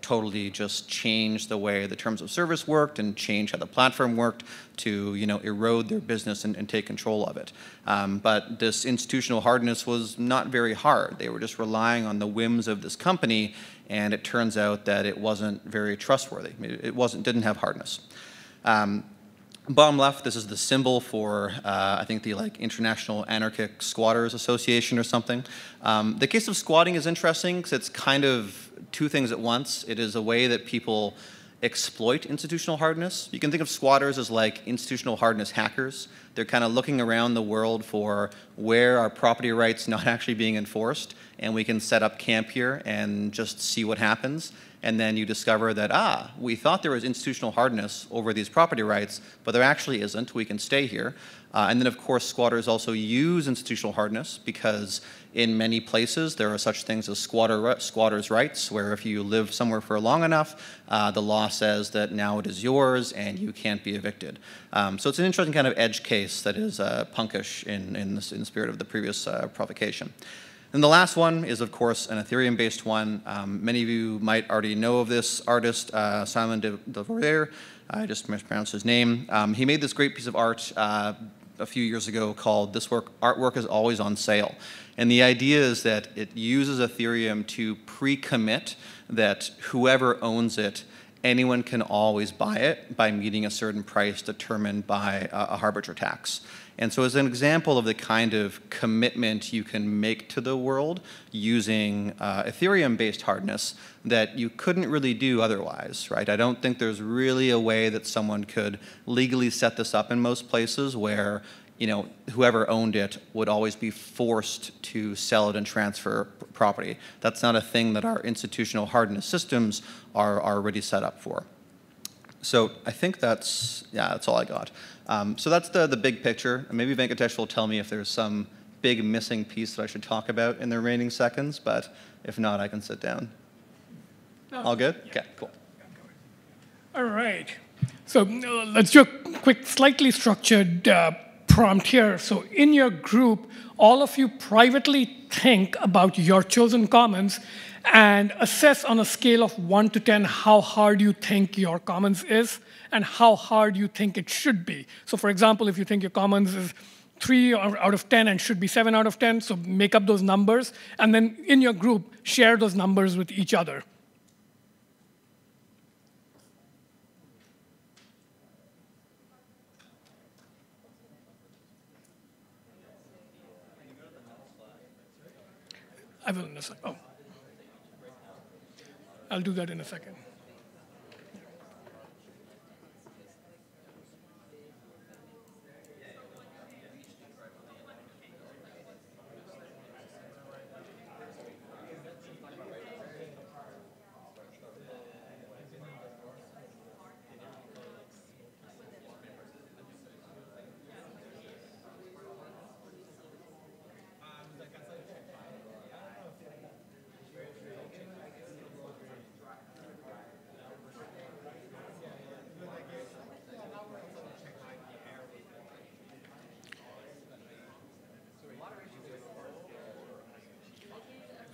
totally just change the way the terms of service worked and change how the platform worked to, erode their business and take control of it. But this institutional hardness was not very hard. They were just relying on the whims of this company, and it turns out that it wasn't very trustworthy. It didn't have hardness. Bottom left, this is the symbol for, I think, the International Anarchic Squatters Association or something. The case of squatting is interesting because it's kind of two things at once. It is a way that people exploit institutional hardness. You can think of squatters as like institutional hardness hackers. They're kind of looking around the world for where are property rights not actually being enforced, and we can set up camp here and just see what happens. And then you discover that, we thought there was institutional hardness over these property rights, but there actually isn't. We can stay here. And then, of course, squatters also use institutional hardness because in many places there are such things as squatters' rights, where if you live somewhere for long enough, the law says that now it is yours and you can't be evicted. So it's an interesting kind of edge case that is punkish in the spirit of the previous provocation. And the last one is, of course, an Ethereum-based one. Many of you might already know of this artist, Simon de Beauvoir. I just mispronounced his name. He made this great piece of art a few years ago called "This Artwork is Always on Sale." And the idea is that it uses Ethereum to pre-commit that whoever owns it, anyone can always buy it by meeting a certain price determined by a harbinger tax. And so as an example of the kind of commitment you can make to the world using Ethereum-based hardness that you couldn't really do otherwise, right? I don't think there's really a way that someone could legally set this up in most places where whoever owned it would always be forced to sell it and transfer property. That's not a thing that our institutional hardness systems are already set up for. So I think that's all I got. So that's the big picture. Maybe Venkatesh will tell me if there's some big missing piece that I should talk about in the remaining seconds, but if not, I can sit down. No. All good? Yeah. Okay, cool. All right. So let's do a quick, slightly structured prompt here. So in your group, all of you privately think about your chosen commons and assess on a scale of 1 to 10 how hard you think your commons is and how hard you think it should be. So for example, if you think your commons is 3 out of 10 and should be 7 out of 10, so make up those numbers, and then in your group, share those numbers with each other. I will in a second. Oh. I'll do that in a second.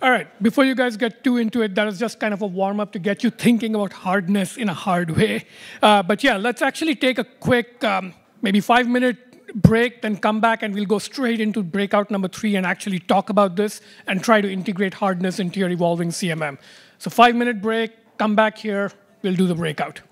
All right, before you guys get too into it, that is just kind of a warm-up to get you thinking about hardness in a hard way. But yeah, let's actually take a quick, maybe 5-minute break, then come back and we'll go straight into breakout number 3 and actually talk about this and try to integrate hardness into your evolving CMM. So 5-minute break, come back here, we'll do the breakout.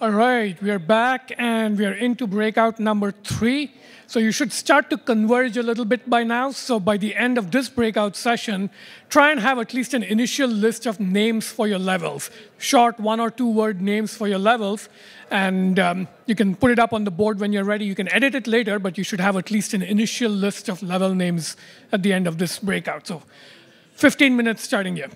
All right, we are back and we are into breakout number 3. So you should start to converge a little bit by now. So by the end of this breakout session, try and have at least an initial list of names for your levels, short 1 or 2 word names for your levels. And you can put it up on the board when you're ready. You can edit it later, but you should have at least an initial list of level names at the end of this breakout. So 15 minutes starting here.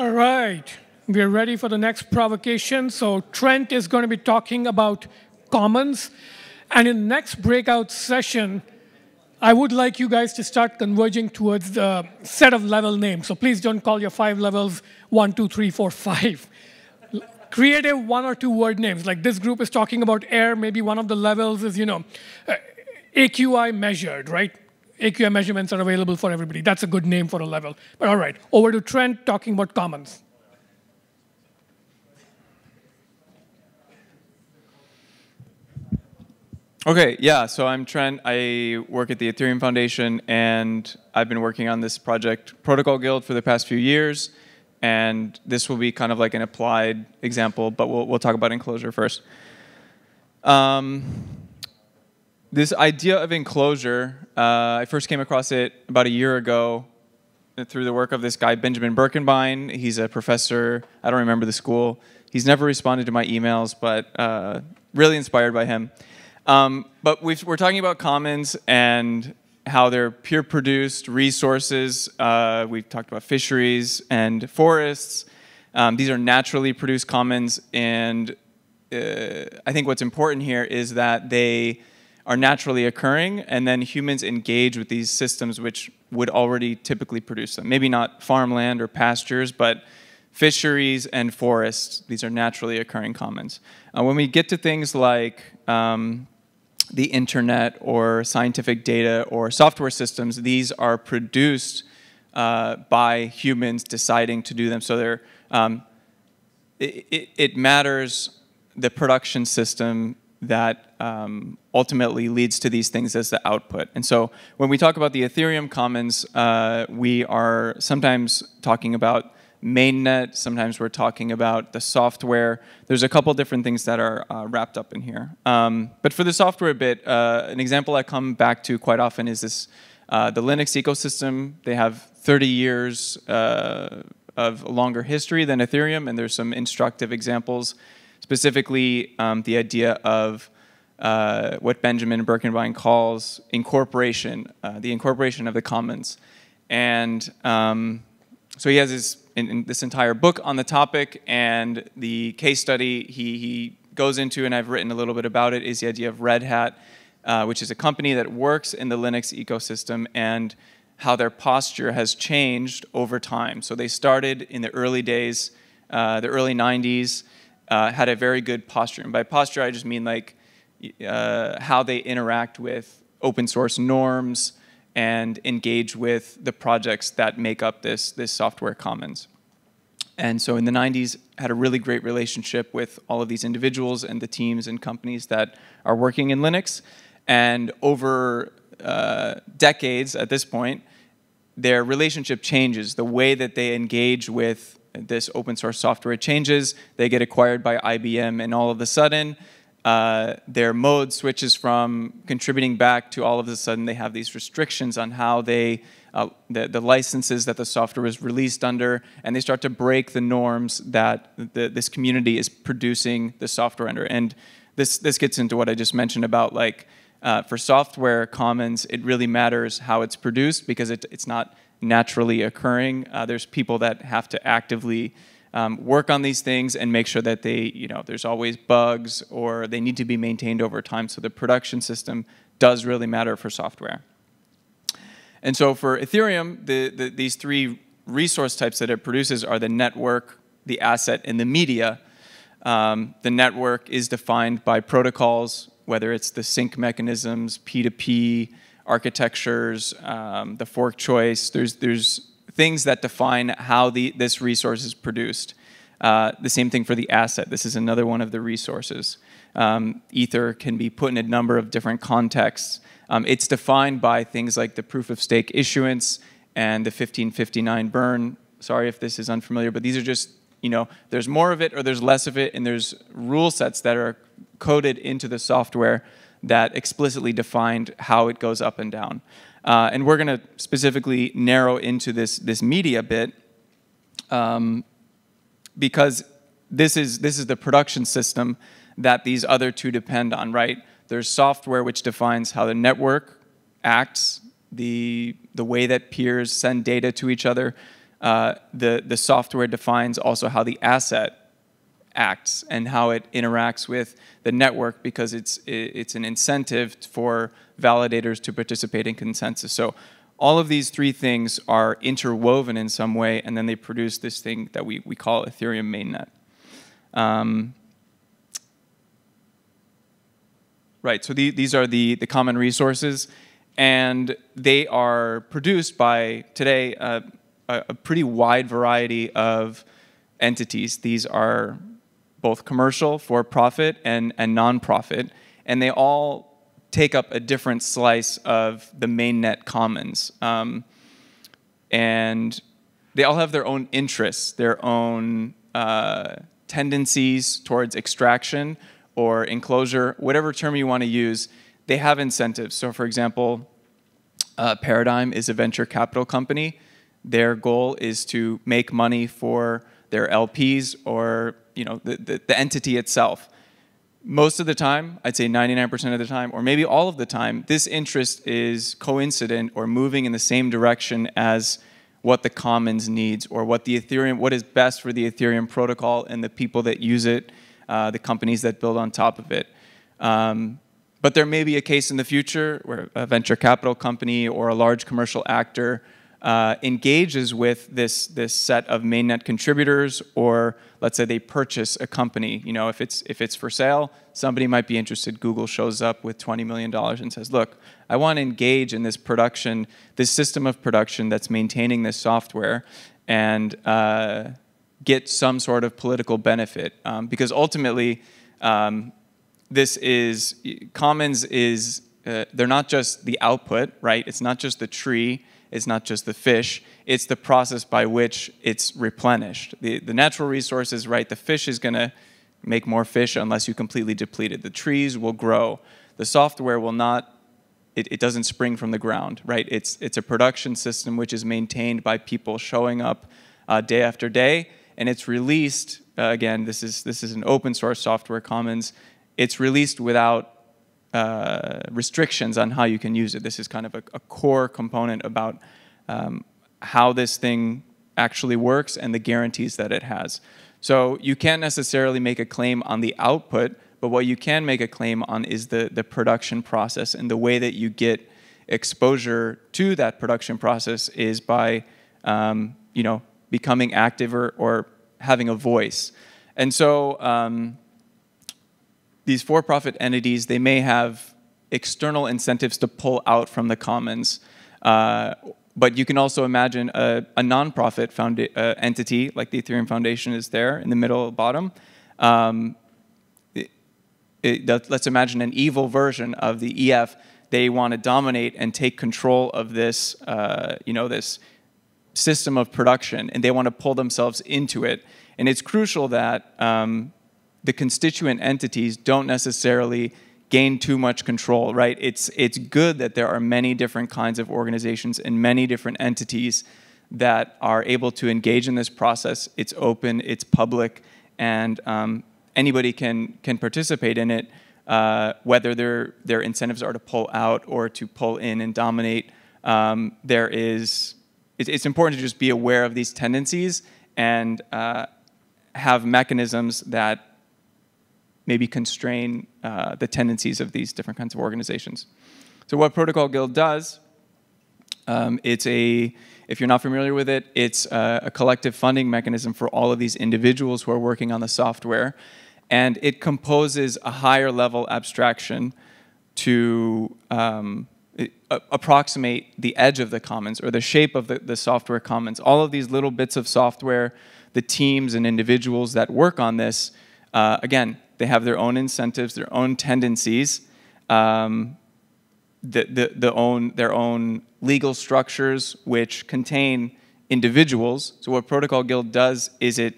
All right, we're ready for the next provocation. So Trent is going to be talking about commons. And in the next breakout session, I would like you guys to start converging towards the set of level names. So please don't call your 5 levels 1, 2, 3, 4, 5. Creative 1 or 2 word names. Like this group is talking about air. Maybe one of the levels is, AQI measured, right? AQI measurements are available for everybody. That's a good name for a level. But all right, over to Trent talking about commons. Okay, yeah, so I'm Trent. I work at the Ethereum Foundation, and I've been working on this project, Protocol Guild, for the past few years. And this will be kind of like an applied example, but we'll talk about enclosure first. This idea of enclosure, I first came across it about a year ago through the work of this guy, Benjamin Birkenbein. He's a professor. I don't remember the school. He's never responded to my emails, but really inspired by him. But we're talking about commons and how they're peer-produced resources. We've talked about fisheries and forests. These are naturally produced commons, and I think what's important here is that they are naturally occurring, and then humans engage with these systems which would already typically produce them. Maybe not farmland or pastures, but fisheries and forests. These are naturally occurring commons. When we get to things like the internet or scientific data or software systems, these are produced by humans deciding to do them. So it matters the production system that ultimately leads to these things as the output. And so when we talk about the Ethereum commons, we are sometimes talking about mainnet, sometimes we're talking about the software. There's a couple different things that are wrapped up in here. But for the software bit, an example I come back to quite often is this, the Linux ecosystem. They have 30 years of longer history than Ethereum, and there's some instructive examples, specifically the idea of what Benjamin Birkenbein calls incorporation, the incorporation of the commons. And so he has this entire book on the topic, and the case study he goes into, and I've written a little bit about it, is the idea of Red Hat, which is a company that works in the Linux ecosystem, and how their posture has changed over time. So they started in the early days, the early 90s, had a very good posture. And by posture, I just mean like how they interact with open source norms and engage with the projects that make up this software commons. And so in the 90s, had a really great relationship with all of these individuals and the teams and companies that are working in Linux. And over decades at this point, their relationship changes. The way that they engage with this open source software changes. They get acquired by IBM, and all of a sudden, their mode switches from contributing back to all of a sudden they have these restrictions on how they, the licenses that the software was released under, and they start to break the norms that this community is producing the software under. And this gets into what I just mentioned about like, for software commons, it really matters how it's produced because it's not naturally occurring. There's people that have to actively work on these things and make sure that they, there's always bugs or they need to be maintained over time. So the production system does really matter for software. And so for Ethereum, these three resource types that it produces are the network, the asset, and the media. The network is defined by protocols, whether it's the sync mechanisms, P2P, architectures, the fork choice. There's things that define how this resource is produced. The same thing for the asset. This is another one of the resources. Ether can be put in a number of different contexts. It's defined by things like the proof of stake issuance and the 1559 burn. Sorry if this is unfamiliar, but these are just, there's more of it or there's less of it, and there's rule sets that are coded into the software that explicitly defined how it goes up and down. And we're going to specifically narrow into this media bit because this is the production system that these other two depend on, right? There's software which defines how the network acts, the way that peers send data to each other. the software defines also how the asset acts and how it interacts with the network, because it's an incentive for validators to participate in consensus. So all of these three things are interwoven in some way, and then they produce this thing that we call Ethereum mainnet. Right, so these are the common resources, and they are produced by, today, a pretty wide variety of entities. These are both commercial, for-profit, and non-profit, and they all take up a different slice of the mainnet commons. And they all have their own interests, their own tendencies towards extraction or enclosure, whatever term you want to use. They have incentives. So for example, Paradigm is a venture capital company. Their goal is to make money for their LPs or the entity itself. Most of the time, I'd say 99% of the time, or maybe all of the time, this interest is coincident or moving in the same direction as what the commons needs, or what is best for the Ethereum protocol and the people that use it, the companies that build on top of it. But there may be a case in the future where a venture capital company or a large commercial actor engages with this set of mainnet contributors, or let's say they purchase a company. If it's for sale, somebody might be interested. Google shows up with $20 million and says, look, I want to engage in this production, this system of production that's maintaining this software, and get some sort of political benefit. Because ultimately, commons is, they're not just the output, right? It's not just the tree. It's not just the fish, it's the process by which it's replenished. The natural resources, right, the fish is going to make more fish unless you completely deplete it. The trees will grow. The software will not, it doesn't spring from the ground, right? It's a production system which is maintained by people showing up day after day, and it's released, again, this is an open source software commons, it's released without restrictions on how you can use it. This is kind of a core component about how this thing actually works and the guarantees that it has. So you can't necessarily make a claim on the output, but what you can make a claim on is the production process, and the way that you get exposure to that production process is by becoming active or having a voice. And so these for-profit entities, they may have external incentives to pull out from the commons, but you can also imagine a nonprofit entity, like the Ethereum Foundation is there in the middle bottom. Let's imagine an evil version of the EF. They want to dominate and take control of this, this system of production, and they want to pull themselves into it. And it's crucial that the constituent entities don't necessarily gain too much control, right? It's good that there are many different kinds of organizations and many different entities that are able to engage in this process. It's open, it's public, and anybody can participate in it, whether their incentives are to pull out or to pull in and dominate. It's important to just be aware of these tendencies and have mechanisms that maybe constrain the tendencies of these different kinds of organizations. So what Protocol Guild does, if you're not familiar with it, it's a collective funding mechanism for all of these individuals who are working on the software. And it composes a higher level abstraction to approximate the edge of the commons or the shape of the software commons. All of these little bits of software, the teams and individuals that work on this, again, they have their own incentives, their own tendencies, their own legal structures which contain individuals. So what Protocol Guild does is it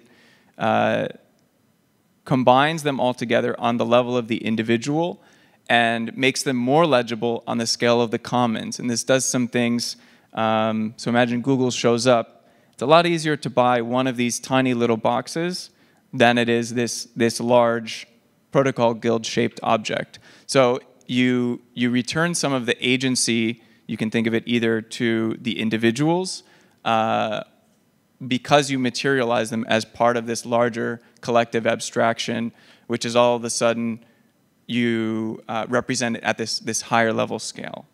combines them all together on the level of the individual and makes them more legible on the scale of the commons. And this does some things. So imagine Google shows up. It's a lot easier to buy one of these tiny little boxes than it is this large Protocol Guild-shaped object. So you return some of the agency, you can think of it either to the individuals, because you materialize them as part of this larger collective abstraction, which is all of a sudden you represent it at this higher level scale.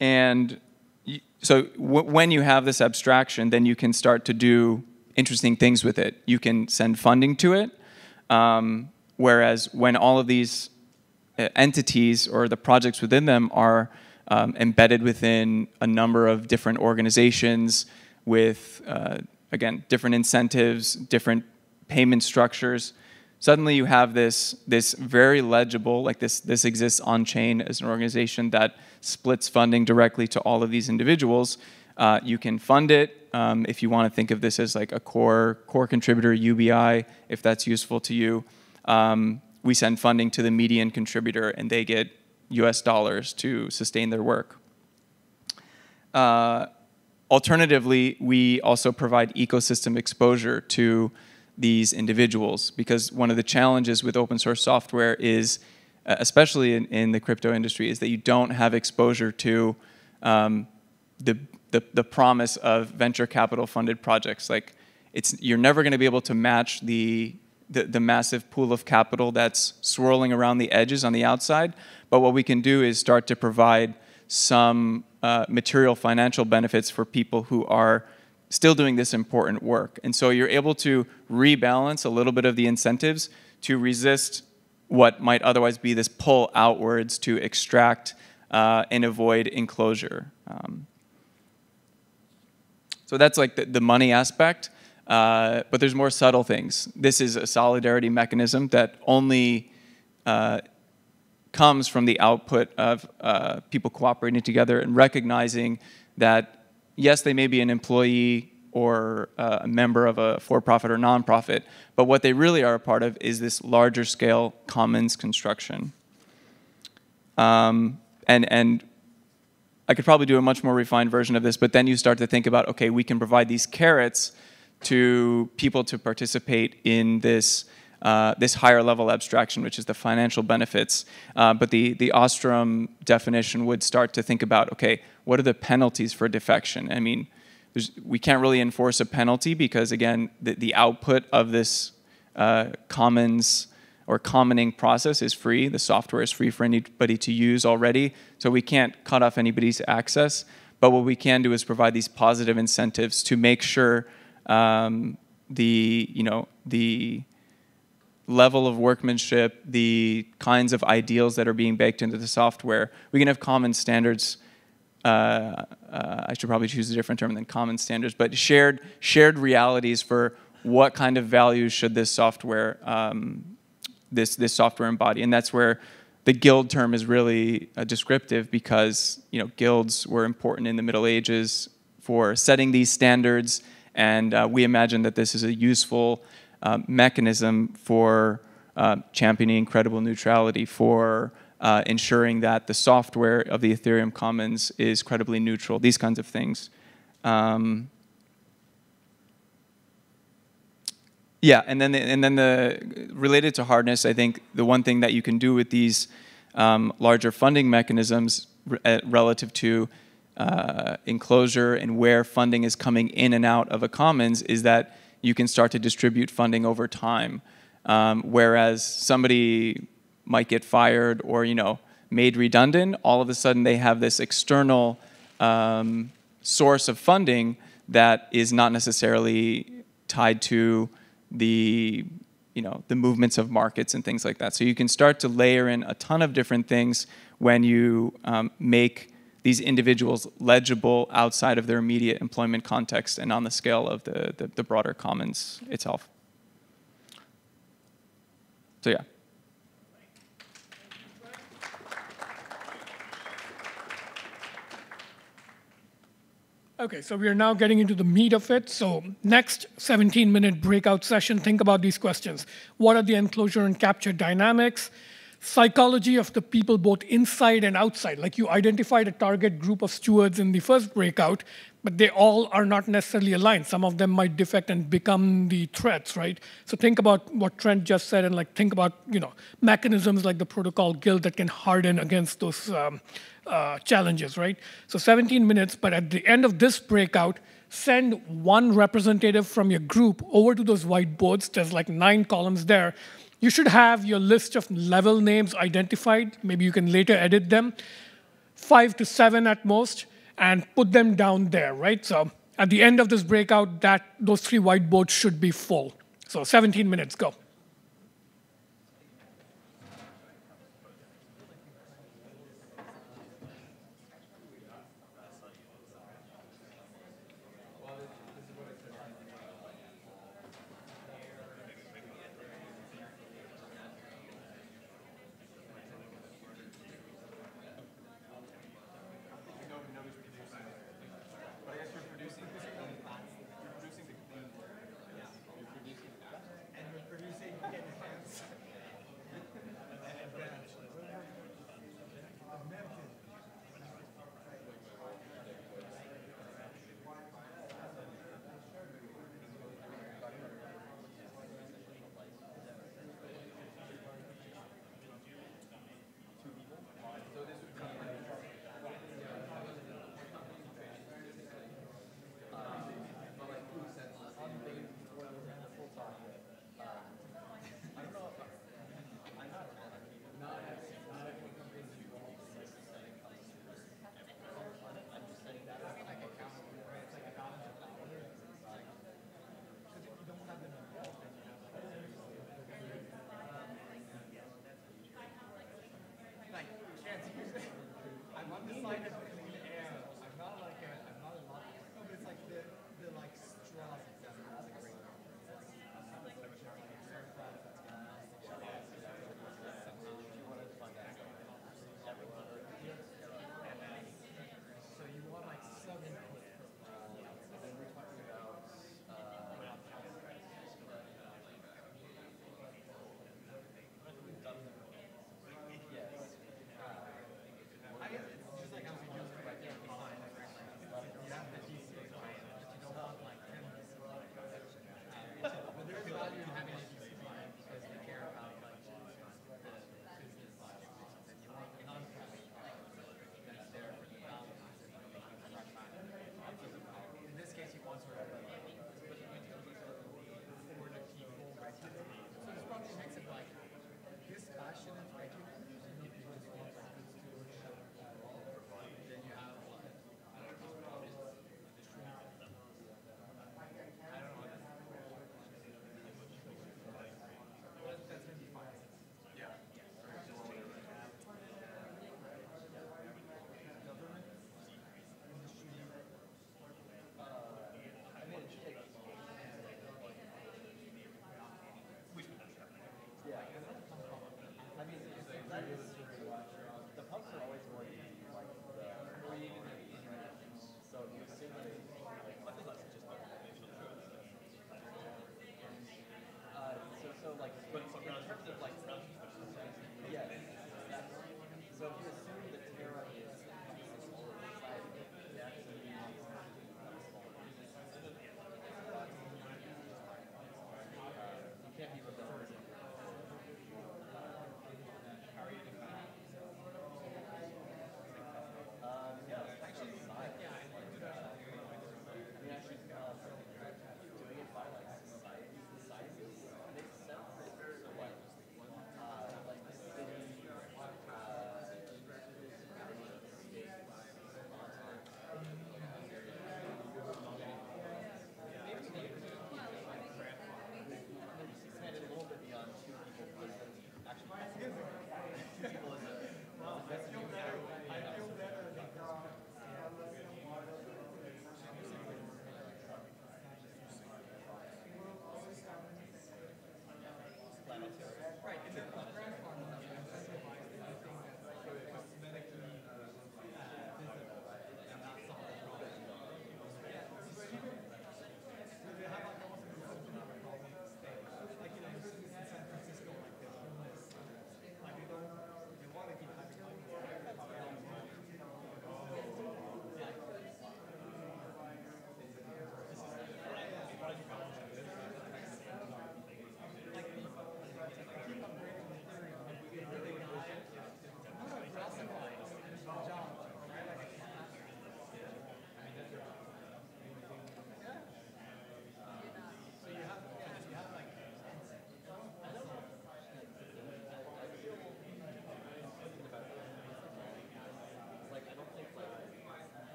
And so when you have this abstraction, then you can start to do interesting things with it. You can send funding to it, whereas when all of these entities or the projects within them are embedded within a number of different organizations with, again, different incentives, different payment structures, suddenly you have this very legible, like this exists on-chain as an organization that splits funding directly to all of these individuals. You can fund it if you want to think of this as like a core contributor, UBI, if that's useful to you. We send funding to the median contributor and they get US dollars to sustain their work. Alternatively, we also provide ecosystem exposure to these individuals, because one of the challenges with open source software is, especially in the crypto industry, is that you don't have exposure to the promise of venture capital funded projects. Like, you're never going to be able to match the massive pool of capital that's swirling around the edges on the outside. But what we can do is start to provide some material financial benefits for people who are still doing this important work. And so you're able to rebalance a little bit of the incentives to resist what might otherwise be this pull outwards to extract and avoid enclosure. So that's like the money aspect, but there's more subtle things. This is a solidarity mechanism that only comes from the output of people cooperating together and recognizing that yes, they may be an employee or a member of a for-profit or nonprofit, but what they really are a part of is this larger scale commons construction. And I could probably do a much more refined version of this, but then you start to think about, okay, we can provide these carrots to people to participate in this this higher level abstraction, which is the financial benefits. But the Ostrom definition would start to think about, okay, what are the penalties for defection? I mean, we can't really enforce a penalty because, again, the output of this commons or commoning process is free. The software is free for anybody to use already, so we can't cut off anybody's access. But what we can do is provide these positive incentives to make sure the level of workmanship, the kinds of ideals that are being baked into the software. We can have common standards. I should probably choose a different term than common standards, but shared realities for what kind of values should this software this software embody. And that's where the guild term is really descriptive, because guilds were important in the Middle Ages for setting these standards, and we imagine that this is a useful mechanism for championing credible neutrality, for ensuring that the software of the Ethereum Commons is credibly neutral, these kinds of things. Yeah, and then related to hardness, I think the one thing that you can do with these larger funding mechanisms relative to enclosure and where funding is coming in and out of a commons is that you can start to distribute funding over time. Whereas somebody might get fired or made redundant, all of a sudden they have this external source of funding that is not necessarily tied to the movements of markets and things like that. So you can start to layer in a ton of different things when you make these individuals legible outside of their immediate employment context and on the scale of the broader commons itself. So yeah. Okay, so we are now getting into the meat of it. So next 17-minute breakout session, think about these questions. What are the enclosure and capture dynamics? Psychology of the people both inside and outside. Like, you identified a target group of stewards in the first breakout, but they all are not necessarily aligned. Some of them might defect and become the threats, right? So think about what Trent just said, and think about mechanisms like the protocol guild that can harden against those challenges, right? So 17 minutes, but at the end of this breakout, send one representative from your group over to those whiteboards. There's like 9 columns there. You should have your list of level names identified. Maybe you can later edit them, 5 to 7 at most, and put them down there, right? So at the end of this breakout, those 3 whiteboards should be full. So 17 minutes, go.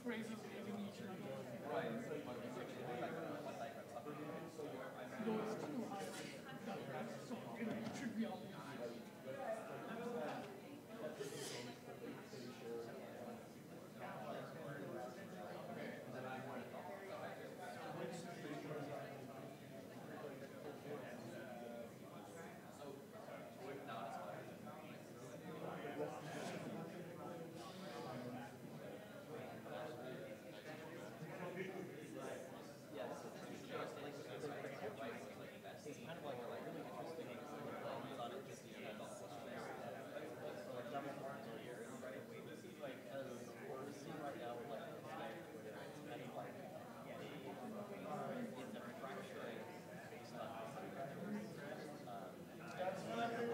phrases leaving each other. Those two are so it should be obvious.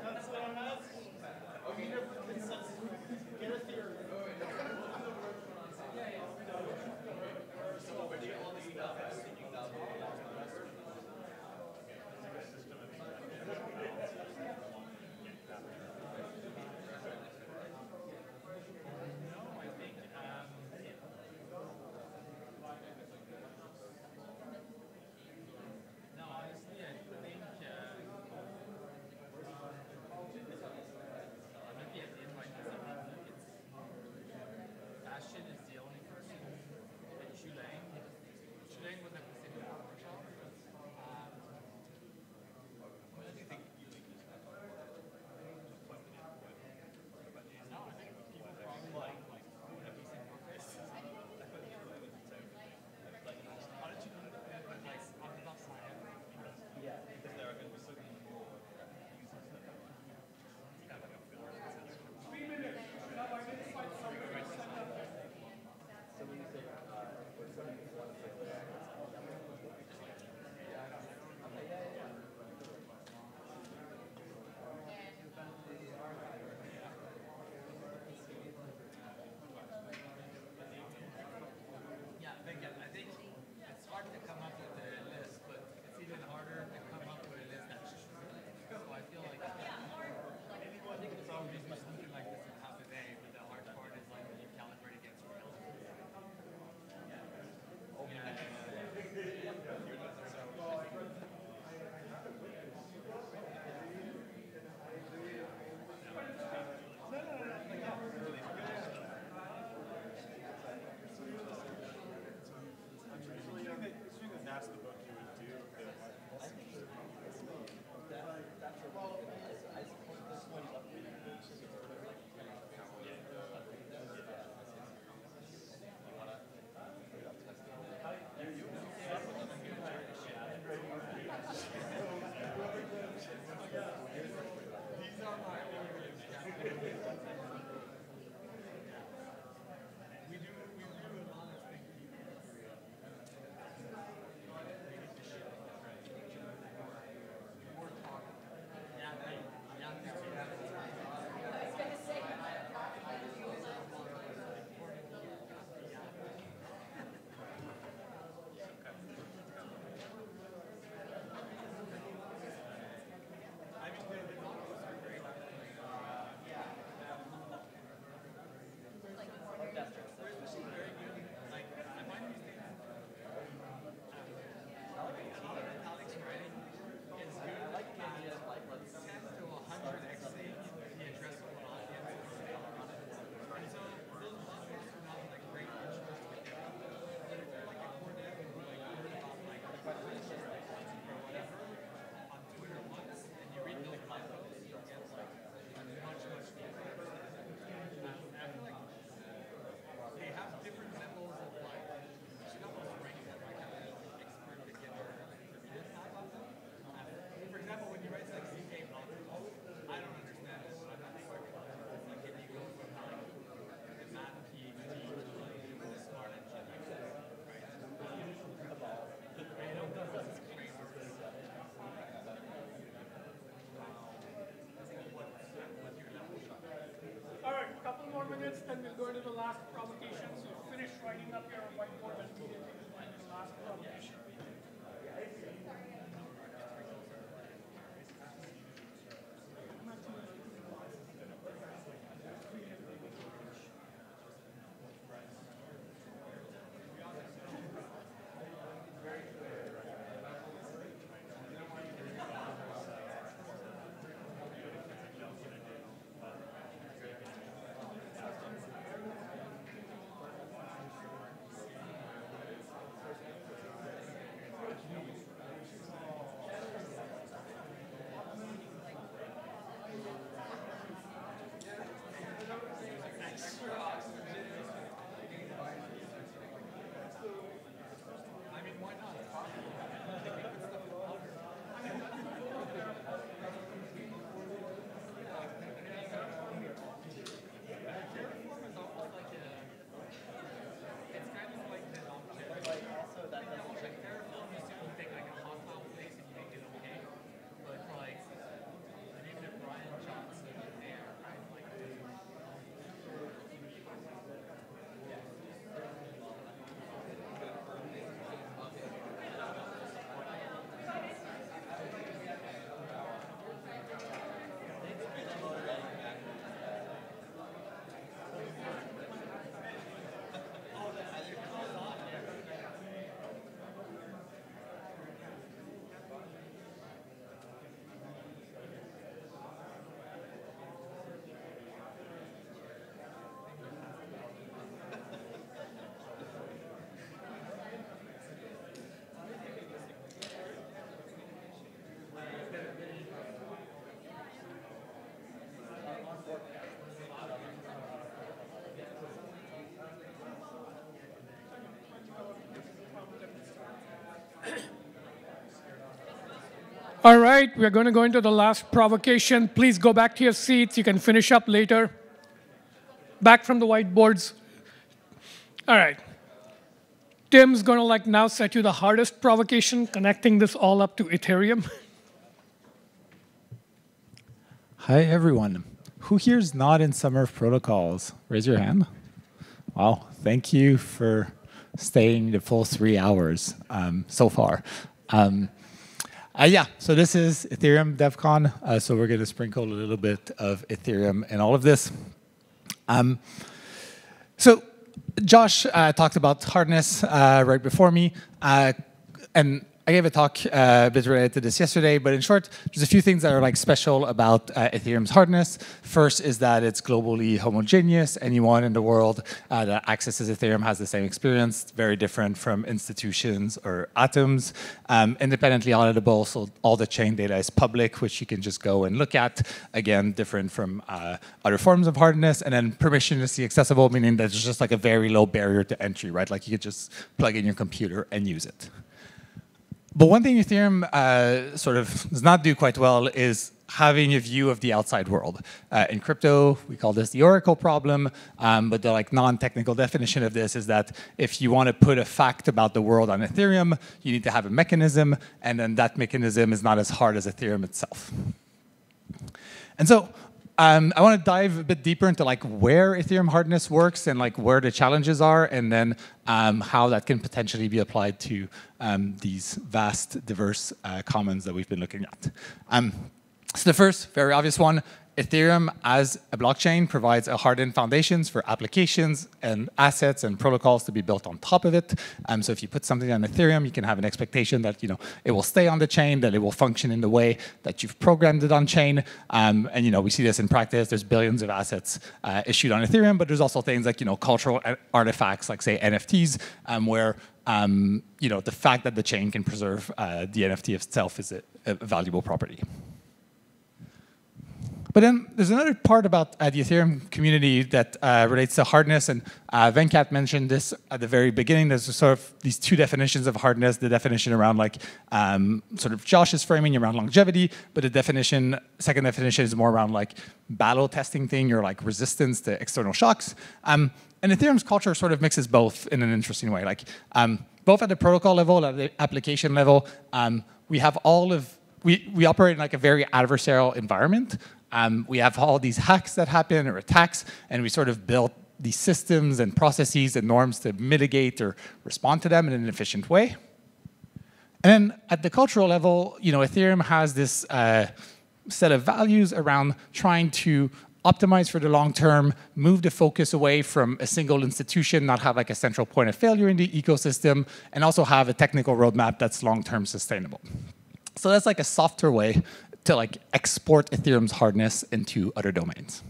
That's what I'm asking. We need a consensus. Get a theory. No, honestly, I think I'm looking at the invite because I think it's Bastion is the only person, and Chulang was at the same workshop. What do you think? No, I think people probably like a decent purpose. How did you know that? Like, I'm about science. Yeah, because there are going to be certain more 3 minutes. Should have identified somewhere and send up. So when you say, Yeah, Venkat, I think it's hard to come up with a list, but it's even harder to come up with a list that's true. So I feel like I think it's probably do something like this in half a day, but the hard part is like when you calibrate against reality. assuming that's the book you would do. These are my we do a lot of things. They have different levels of like, you should almost rank them like an expert beginner intermediate level. For example, when you write like CK blog, I don't understand it. I'm not smart. It's like if you go from like the math PhD to like the smart engineer, right? I don't know what's crazy. What's your level? All right, a couple more minutes, then we'll go into the last provocation. So finish writing up your whiteboard and immediately we'll go into the last provocation. All right, we're going to go into the last provocation. Please go back to your seats. You can finish up later. Back from the whiteboards. All right. Tim's going to now set you the hardest provocation, connecting this all up to Ethereum. Hi, everyone. Who here is not in Summer of Protocols? Raise your hand. Wow, thank you for staying the full 3 hours so far. Yeah, so this is Ethereum Devcon. So we're going to sprinkle a little bit of Ethereum in all of this. So Josh talked about hardness right before me. And I gave a talk a bit related to this yesterday, but in short, there's a few things that are special about Ethereum's hardness. First is that it's globally homogeneous. Anyone in the world that accesses Ethereum has the same experience, very different from institutions or atoms. Independently auditable, so all the chain data is public, which you can just go and look at. Again, different from other forms of hardness. And then permissionlessly accessible, meaning that there's just a very low barrier to entry, right? Like you could just plug in your computer and use it. But one thing Ethereum sort of does not do quite well is having a view of the outside world. In crypto, we call this the Oracle problem, but the non-technical definition of this is that if you want to put a fact about the world on Ethereum, you need to have a mechanism, and then that mechanism is not as hard as Ethereum itself. And so I want to dive a bit deeper into where Ethereum hardness works and where the challenges are, and then how that can potentially be applied to these vast, diverse commons that we've been looking at. So the first, very obvious one, Ethereum as a blockchain provides a hardened foundations for applications and assets and protocols to be built on top of it. So if you put something on Ethereum, you can have an expectation that it will stay on the chain, that it will function in the way that you've programmed it on chain. And we see this in practice. There's billions of assets issued on Ethereum, but there's also things like cultural artifacts, like say NFTs, where the fact that the chain can preserve the NFT itself is a valuable property. But then there's another part about the Ethereum community that relates to hardness, and Venkat mentioned this at the very beginning. There's sort of these two definitions of hardness, the definition around sort of Josh's framing around longevity, but the second definition is more around battle testing thing or resistance to external shocks. And Ethereum's culture sort of mixes both in an interesting way. Both at the protocol level, at the application level, we have we operate in a very adversarial environment. We have all these hacks that happen or attacks, and we sort of build these systems and processes and norms to mitigate or respond to them in an efficient way. And then at the cultural level, Ethereum has this set of values around trying to optimize for the long term, move the focus away from a single institution, not have a central point of failure in the ecosystem, and also have a technical roadmap that's long-term sustainable. So that's a softer way to export Ethereum's hardness into other domains.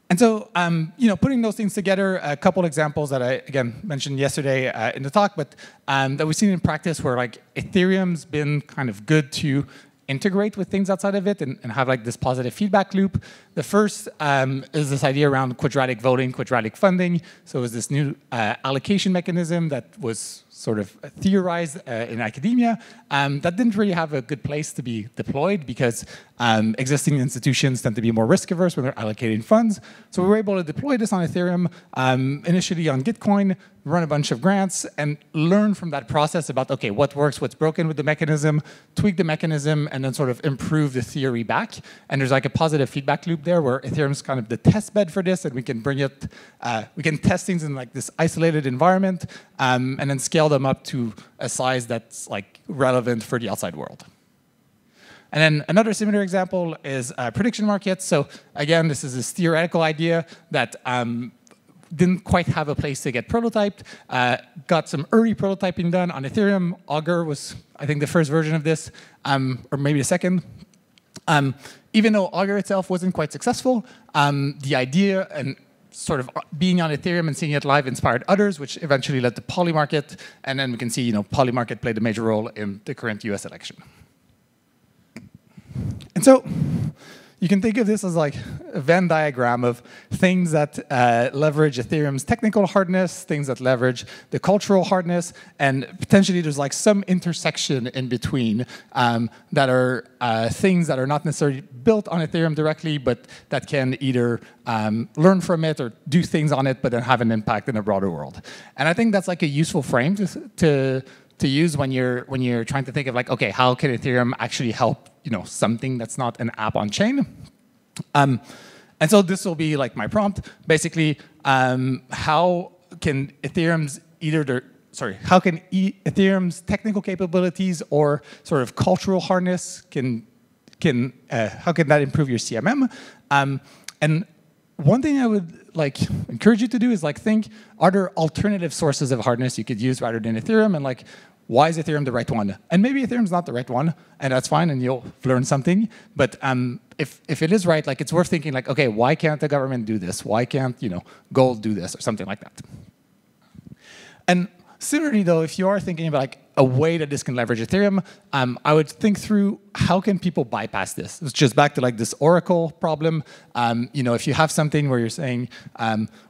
And so, putting those things together, a couple examples that I, again, mentioned yesterday in the talk, but that we've seen in practice where Ethereum's been kind of good to integrate with things outside of it and have this positive feedback loop. The first is this idea around quadratic voting, quadratic funding. So it was this new allocation mechanism that was sort of theorized in academia that didn't really have a good place to be deployed because existing institutions tend to be more risk averse when they're allocating funds. So we were able to deploy this on Ethereum, initially on Gitcoin, run a bunch of grants, and learn from that process about, okay, what works, what's broken with the mechanism, tweak the mechanism, and then sort of improve the theory back. And there's a positive feedback loop there where Ethereum's kind of the test bed for this, and we can bring it, we can test things in this isolated environment, and then scale them up to a size that's relevant for the outside world. And then another similar example is prediction markets. So again, this is this theoretical idea that didn't quite have a place to get prototyped. Got some early prototyping done on Ethereum. Augur was, I think, the first version of this, or maybe the second. Even though Augur itself wasn't quite successful, the idea and sort of being on Ethereum and seeing it live inspired others, which eventually led to Polymarket. And then we can see, Polymarket played a major role in the current US election. And so, you can think of this as like a Venn diagram of things that leverage Ethereum's technical hardness, things that leverage the cultural hardness, and potentially there's like some intersection in between that are things that are not necessarily built on Ethereum directly, but that can either learn from it or do things on it, but then have an impact in a broader world. And I think that's like a useful frame to use when you're trying to think of like, okay, how can Ethereum actually help something that's not an app on chain? And so this will be like my prompt. Basically, how can Ethereum's Ethereum's technical capabilities or sort of cultural hardness how can that improve your CMM? And one thing I would encourage you to do is think, are there alternative sources of hardness you could use rather than Ethereum? And why is Ethereum the right one? And maybe Ethereum's not the right one, and that's fine, and you'll learn something. But if it is right, it's worth thinking okay, why can't the government do this? Why can't gold do this or something like that? And similarly, though, if you are thinking about a way that this can leverage Ethereum, I would think through how can people bypass this. It's just back to this Oracle problem. If you have something where you're saying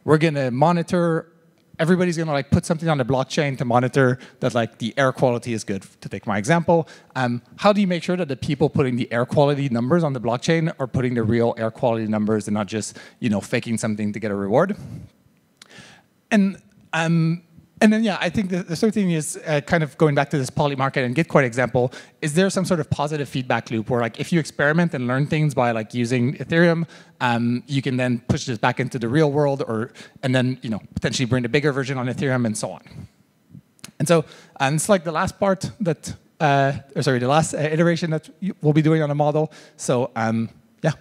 we're going to monitor, everybody's going to put something on the blockchain to monitor that the air quality is good. To take my example, how do you make sure that the people putting the air quality numbers on the blockchain are putting the real air quality numbers and not just faking something to get a reward? And then, yeah, I think the third thing is kind of going back to this poly market and Gitcoin example. Is there some sort of positive feedback loop where, if you experiment and learn things by using Ethereum, you can then push this back into the real world, and then potentially bring a bigger version on Ethereum and so on. And so, it's the last part that, the last iteration that we'll be doing on the model. So, yeah,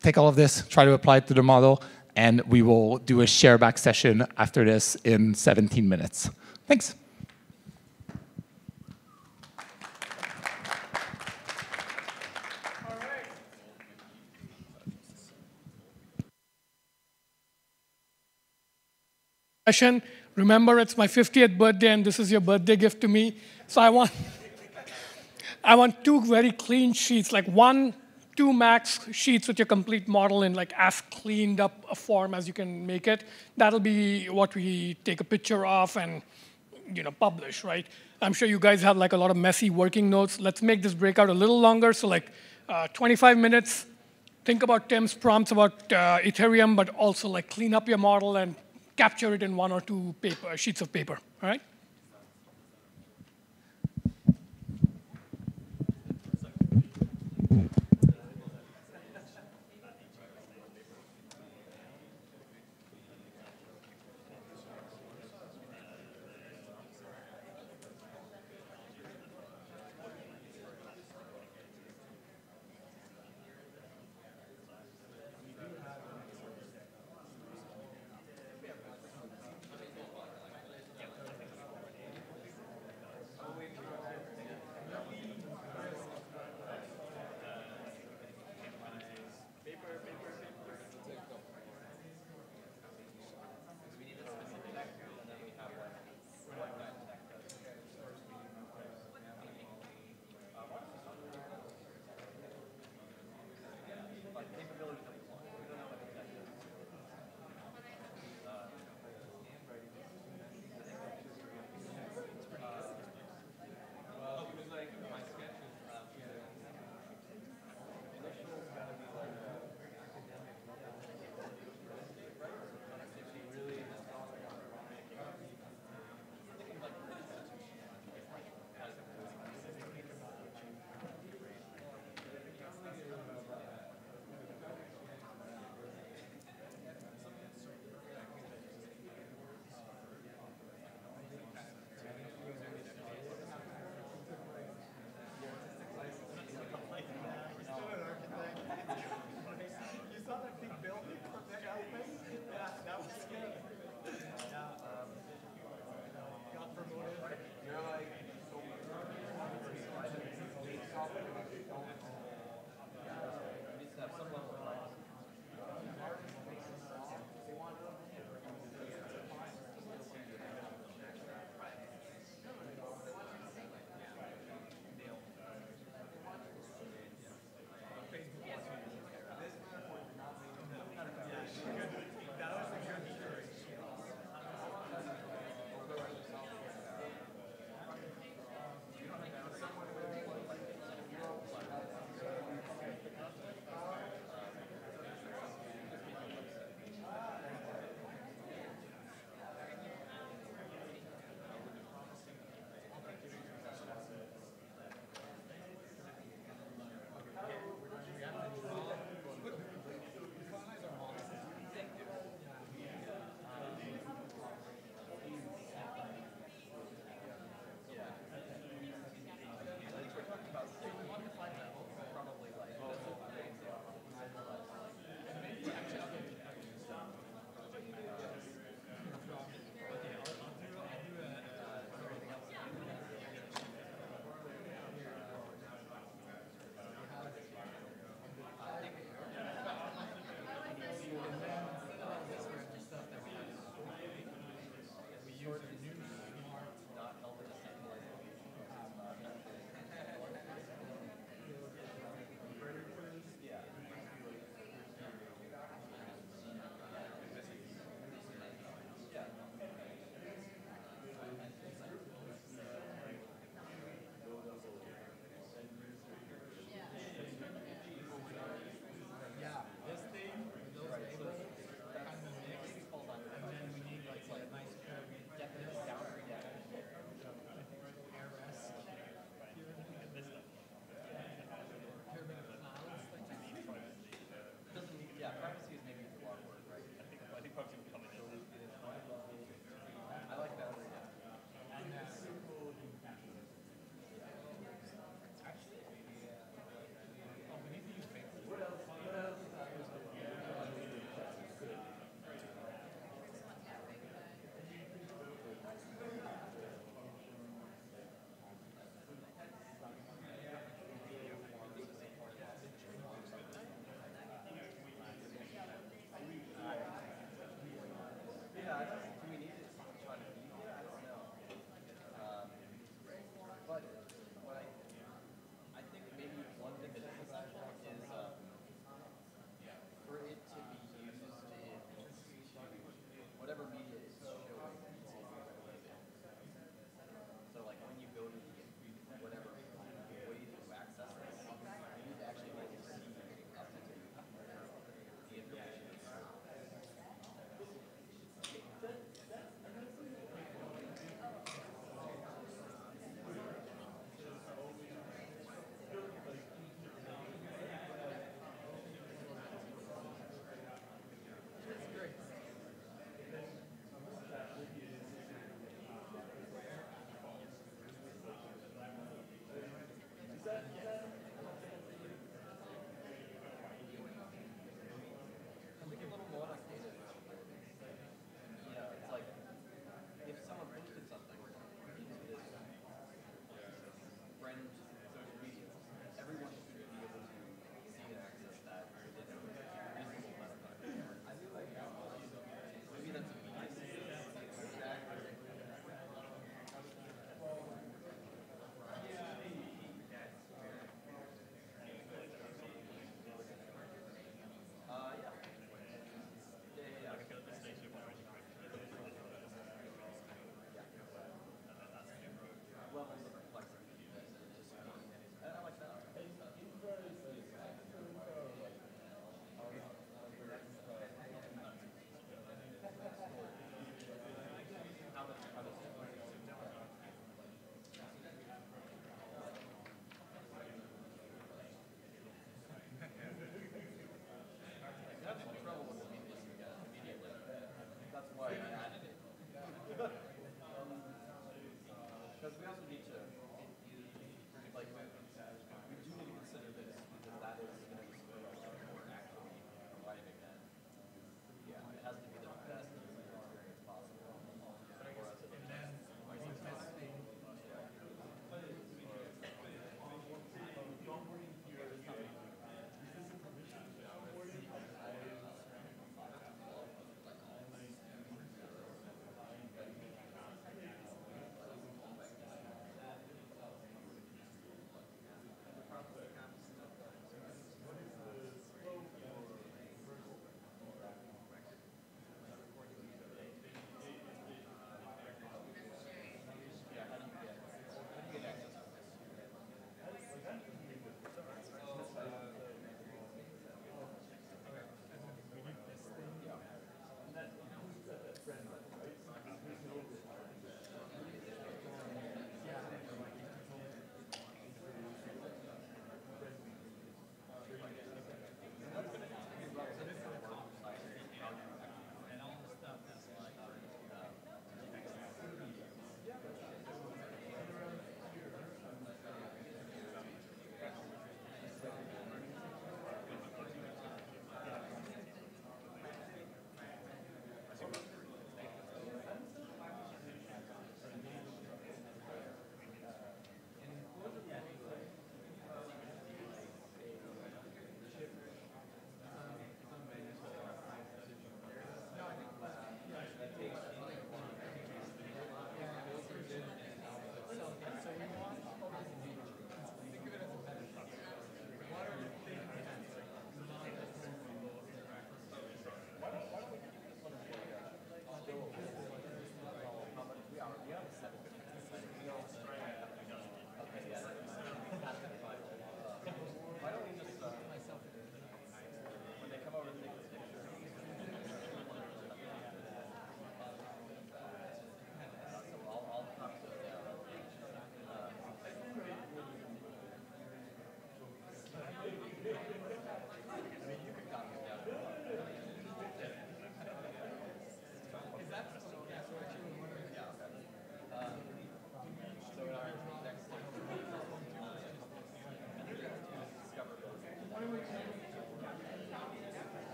take all of this, try to apply it to the model. And we will do a share back session after this in 17 minutes. Thanks. Remember, it's my 50th birthday, and this is your birthday gift to me. So I want two very clean sheets, two max sheets with your complete model in as cleaned up a form as you can make it. That'll be what we take a picture of and publish, right? I'm sure you guys have a lot of messy working notes. Let's make this breakout a little longer. So 25 minutes. Think about Tim's prompts about Ethereum, but also clean up your model and capture it in one or two sheets of paper, all right?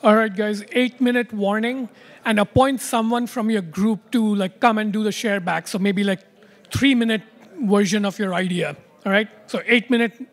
All right, guys, 8-minute warning, and appoint someone from your group to like come and do the share back. So maybe like 3-minute version of your idea. All right, so 8-minute.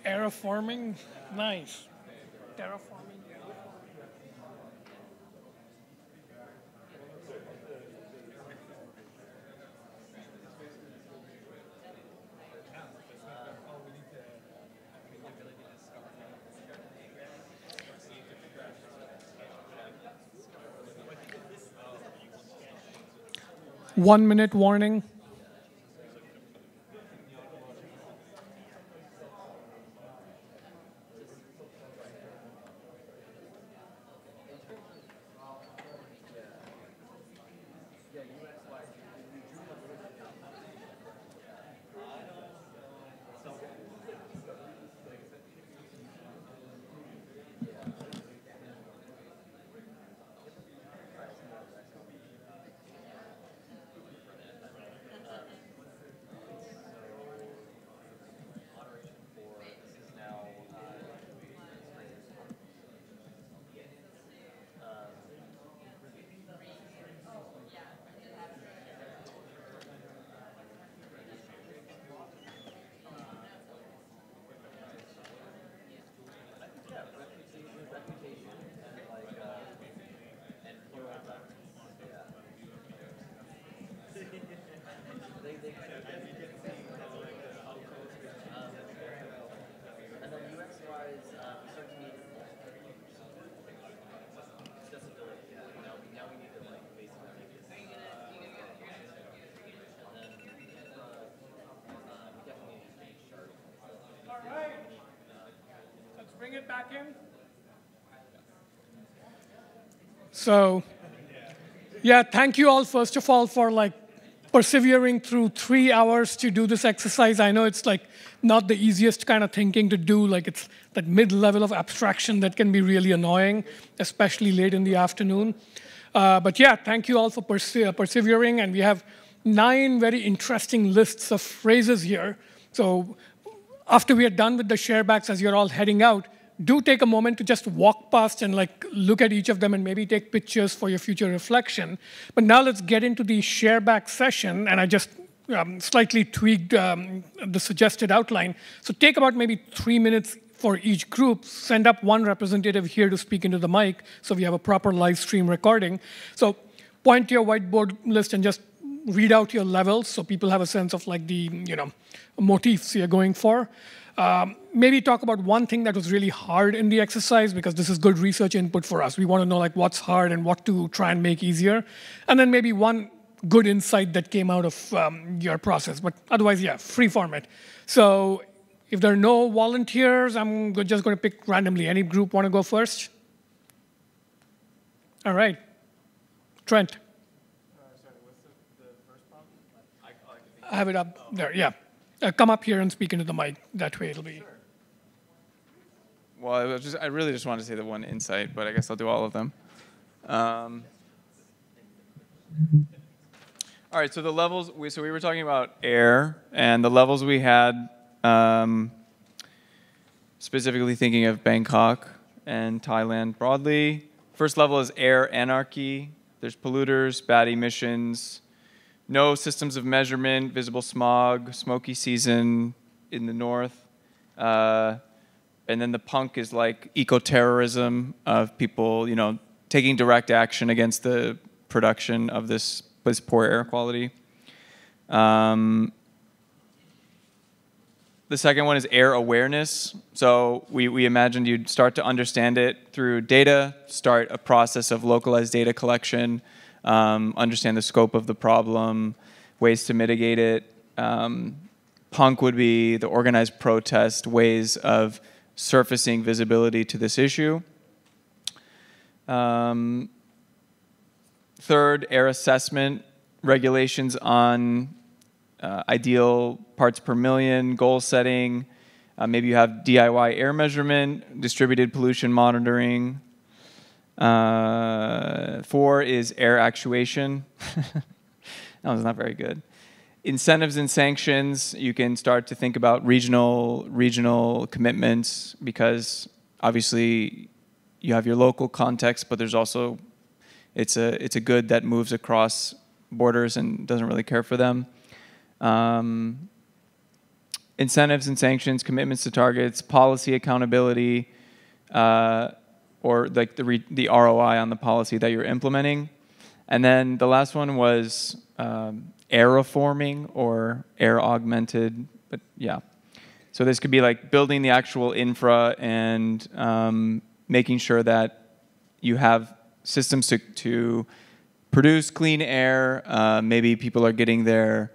Terraforming, nice. Terraforming. 1-minute warning. Bring it back in. So, yeah, thank you all, first of all, for like persevering through 3 hours to do this exercise. I know it's like not the easiest kind of thinking to do. Like it's that mid-level of abstraction that can be really annoying, especially late in the afternoon. But yeah, thank you all for persevering. And we have 9 very interesting lists of phrases here. So after we are done with the sharebacks, as you're all heading out, do take a moment to just walk past and like look at each of them and maybe take pictures for your future reflection. But now let's get into the shareback session, and I just slightly tweaked the suggested outline. So take about maybe 3 minutes for each group, send up one representative here to speak into the mic so we have a proper live stream recording. So point to your whiteboard list and just read out your levels so people have a sense of like the motifs you're going for. Maybe talk about one thing that was really hard in the exercise, because this is good research input for us. We want to know like what's hard and what to try and make easier. And then maybe one good insight that came out of your process. But otherwise, yeah, free format. So if there are no volunteers, I'm just going to pick randomly. Any group want to go first? All right. Trent. Sorry, what's the first prompt? I have it up there, yeah. Come up here and speak into the mic. That way it'll be. Sure. Well, I really just wanted to say the one insight, but I guess I'll do all of them. All right, so the levels, we were talking about air, and the levels we had, specifically thinking of Bangkok and Thailand broadly. First level is air anarchy. There's polluters, bad emissions, no systems of measurement, visible smog, smoky season in the north. And then the punk is like eco-terrorism of people, taking direct action against the production of this poor air quality. The second one is air awareness. So we imagined you'd start to understand it through data, start a process of localized data collection, understand the scope of the problem, ways to mitigate it. Punk would be the organized protest, ways of surfacing visibility to this issue. Third, air assessment, regulations on ideal parts per million, goal setting. Maybe you have DIY air measurement, distributed pollution monitoring. 4 is air actuation. That was not very good. Incentives and sanctions, you can start to think about regional commitments, because obviously you have your local context, but there's also, it's a good that moves across borders and doesn't really care for them. Incentives and sanctions, commitments to targets, policy accountability, or like the ROI on the policy that you're implementing. And then the last one was aeroforming or air augmented, but yeah. So this could be like building the actual infra and making sure that you have systems to produce clean air. Maybe people are getting their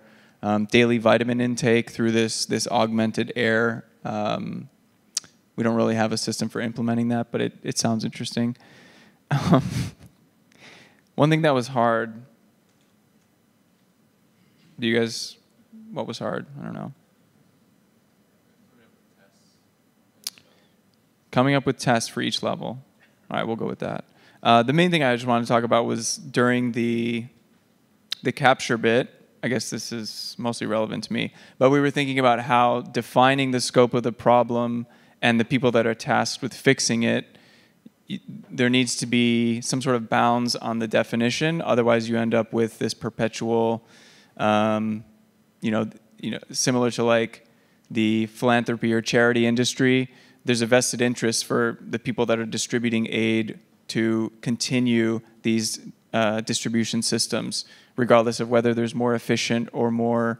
daily vitamin intake through this augmented air. We don't really have a system for implementing that, but it sounds interesting. One thing that was hard. Do you guys, what was hard? I don't know. Coming up with tests for each level. All right, we'll go with that. The main thing I just wanted to talk about was during the capture bit. I guess this is mostly relevant to me, but we were thinking about how defining the scope of the problem and the people that are tasked with fixing it, there needs to be some sort of bounds on the definition. Otherwise, you end up with this perpetual, similar to like the philanthropy or charity industry. There's a vested interest for the people that are distributing aid to continue these distribution systems, regardless of whether there's more efficient or more,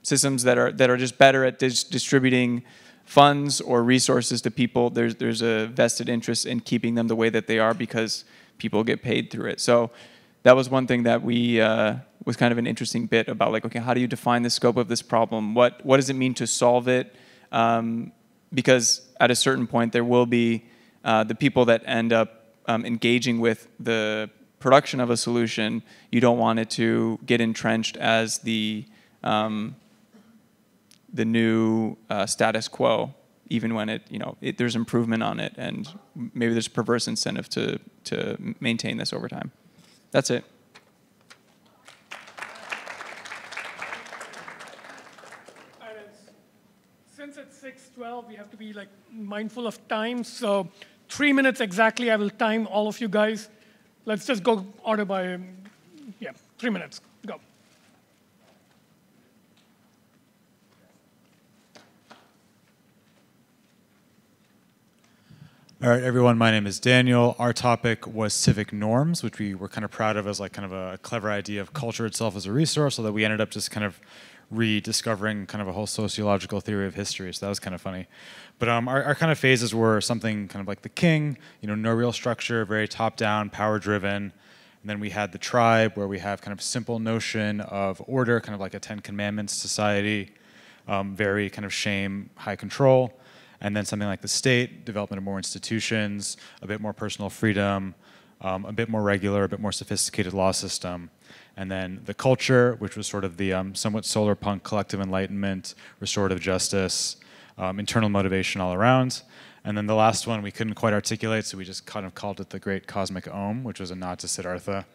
systems that are just better at distributing funds or resources to people. There's a vested interest in keeping them the way that they are because people get paid through it. So that was one thing that we was kind of an interesting bit about, like, okay, how do you define the scope of this problem? What does it mean to solve it? Because at a certain point, there will be the people that end up engaging with the production of a solution. You don't want it to get entrenched as the new status quo, even when there's improvement on it, and maybe there's perverse incentive to maintain this over time. That's it. Since it's 6:12, we have to be like mindful of time. So 3 minutes exactly, I will time all of you guys. Let's just go order by, 3 minutes, go. All right, everyone, my name is Daniel. Our topic was civic norms, which we were kind of proud of as like kind of a clever idea of culture itself as a resource, so that we ended up just kind of rediscovering kind of a whole sociological theory of history. So that was kind of funny. But our kind of phases were something kind of like the king, no real structure, very top-down, power-driven. And then we had the tribe, where we have kind of simple notion of order, kind of like a Ten Commandments society, very kind of shame, high control. And then something like the state, development of more institutions, a bit more personal freedom, a bit more regular, a bit more sophisticated law system. And then the culture, which was sort of the somewhat Solarpunk collective enlightenment, restorative justice, internal motivation all around. And then the last one we couldn't quite articulate, so we just kind of called it the Great Cosmic Om, which was a nod to Siddhartha.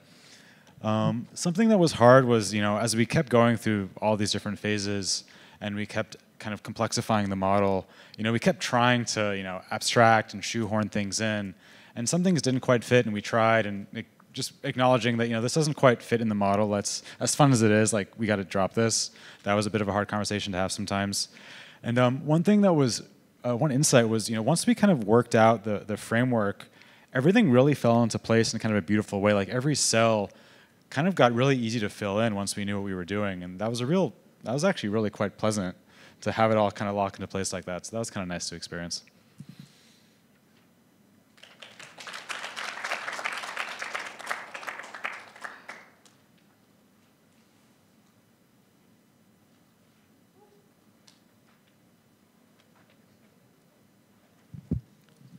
Something that was hard was, as we kept going through all these different phases, and we kept kind of complexifying the model, we kept trying to, abstract and shoehorn things in, and some things didn't quite fit, and we tried, and just acknowledging that, this doesn't quite fit in the model. As fun as it is, like, we got to drop this. That was a bit of a hard conversation to have sometimes. And one thing that was, one insight was, once we kind of worked out the framework, everything really fell into place in kind of a beautiful way. Like, every cell kind of got really easy to fill in once we knew what we were doing, and that was actually really quite pleasant to have it all kind of lock into place like that. So that was kind of nice to experience.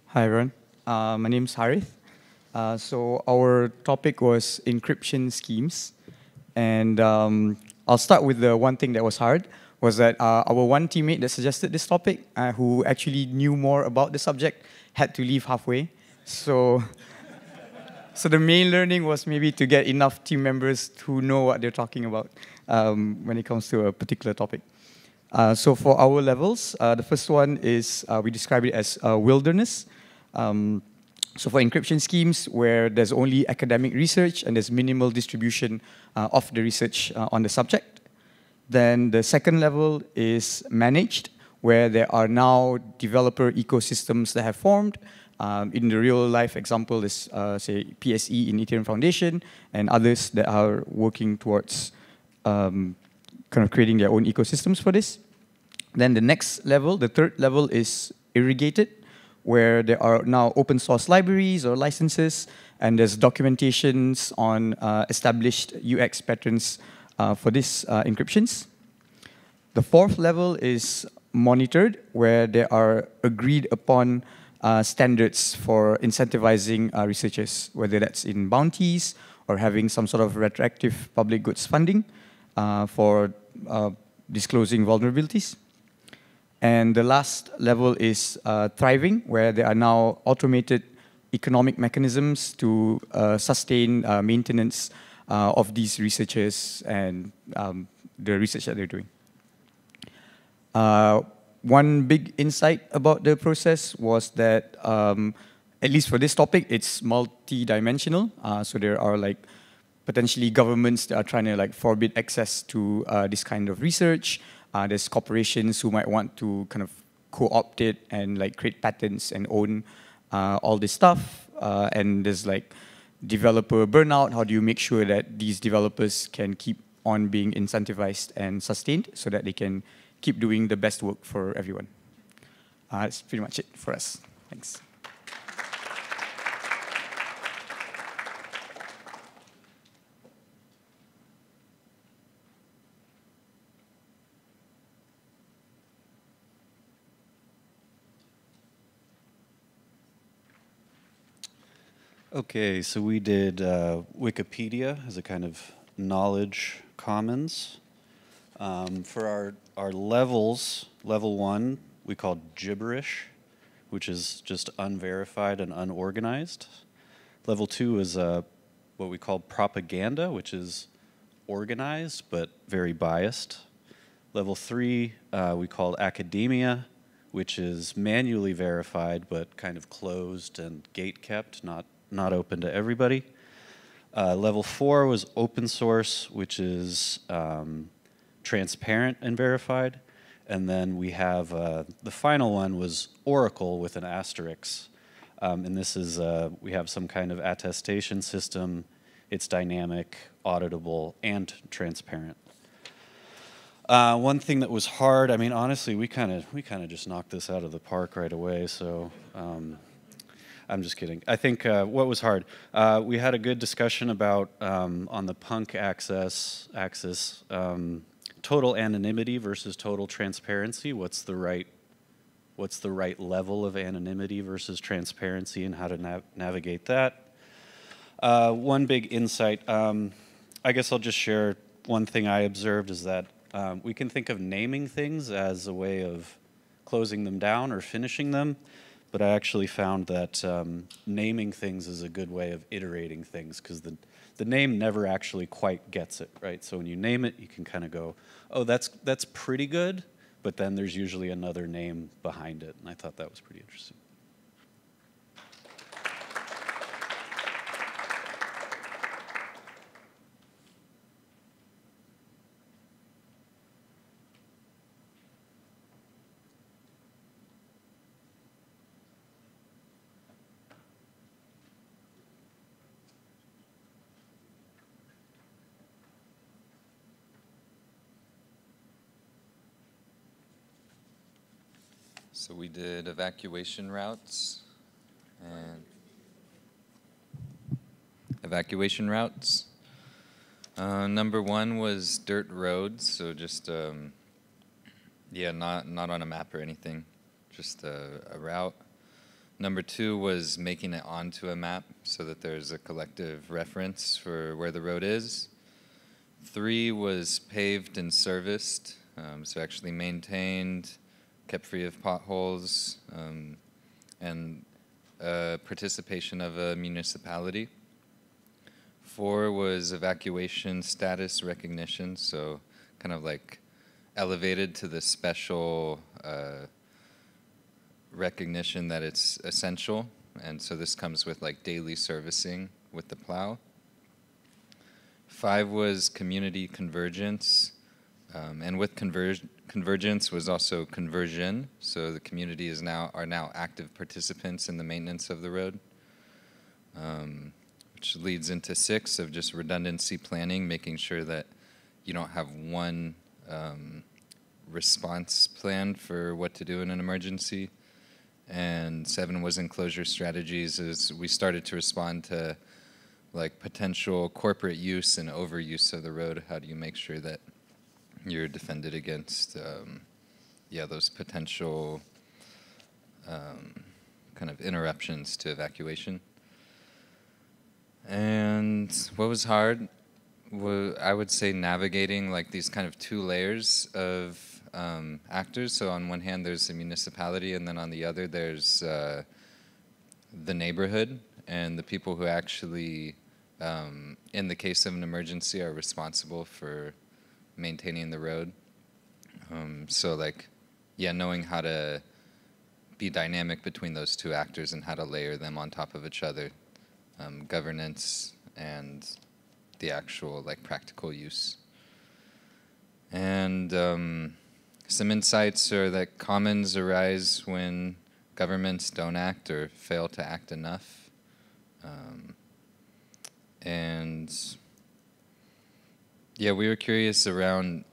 Hi, everyone. My name is Harith. So our topic was encryption schemes. And I'll start with the one thing that was hard, was that our one teammate that suggested this topic, who actually knew more about the subject, had to leave halfway. So the main learning was maybe to get enough team members who know what they're talking about when it comes to a particular topic. So for our levels, the first one is, we describe it as wilderness. So for encryption schemes where there's only academic research and there's minimal distribution of the research on the subject. Then the second level is managed, where there are now developer ecosystems that have formed. In the real life example is, say, PSE in Ethereum Foundation, and others that are working towards kind of creating their own ecosystems for this. Then the next level, the third level, is irrigated, where there are now open source libraries or licenses, and there's documentations on established UX patterns for these encryptions. The fourth level is monitored, where there are agreed upon standards for incentivizing researchers, whether that's in bounties or having some sort of retroactive public goods funding for disclosing vulnerabilities. And the last level is thriving, where there are now automated economic mechanisms to sustain maintenance of these researchers and the research that they're doing. One big insight about the process was that, at least for this topic, it's multi-dimensional. So there are like potentially governments that are trying to like forbid access to this kind of research. There's corporations who might want to kind of co-opt it and like create patents and own all this stuff. And there's like developer burnout. How do you make sure that these developers can keep on being incentivized and sustained so that they can keep doing the best work for everyone? That's pretty much it for us. Thanks. Okay, so we did Wikipedia as a kind of knowledge commons. For our levels, level 1, we called gibberish, which is just unverified and unorganized. Level 2 is what we call propaganda, which is organized but very biased. Level 3 we called academia, which is manually verified but kind of closed and gate-kept, not open to everybody. Level 4 was open source, which is transparent and verified. And then we have the final one was Oracle with an asterisk. And this is, we have some kind of attestation system. It's dynamic, auditable, and transparent. One thing that was hard, I mean, honestly, we kind of just knocked this out of the park right away. So I'm just kidding. I think what was hard, we had a good discussion about on the punk axis, total anonymity versus total transparency. What's the right level of anonymity versus transparency, and how to navigate that? One big insight, I guess I'll just share one thing I observed is that we can think of naming things as a way of closing them down or finishing them, but I actually found that naming things is a good way of iterating things, because the name never actually quite gets it, right? So when you name it, you can kind of go, oh, that's pretty good, but then there's usually another name behind it, and I thought that was pretty interesting. So we did evacuation routes and number 1 was dirt roads, so just yeah, not on a map or anything, just a route. Number 2 was making it onto a map so that there's a collective reference for where the road is. 3 was paved and serviced, so actually maintained, kept free of potholes, and participation of a municipality. 4 was evacuation status recognition, so kind of like elevated to the special recognition that it's essential, and so this comes with like daily servicing with the plow. 5 was community convergence, and with convergence was also conversion, so the community are now active participants in the maintenance of the road, which leads into 6 of just redundancy planning, making sure that you don't have one response plan for what to do in an emergency, and 7 was enclosure strategies. As we started to respond to like potential corporate use and overuse of the road. How do you make sure that you're defended against yeah, those potential kind of interruptions to evacuation? And what was hard, I would say navigating like these kind of 2 layers of actors. So on one hand, there's the municipality, and then on the other, there's the neighborhood and the people who actually, in the case of an emergency, are responsible for maintaining the road. So like, yeah, knowing how to be dynamic between those 2 actors and how to layer them on top of each other, governance and the actual like practical use. And some insights are that commons arise when governments don't act or fail to act enough. And yeah, we were curious around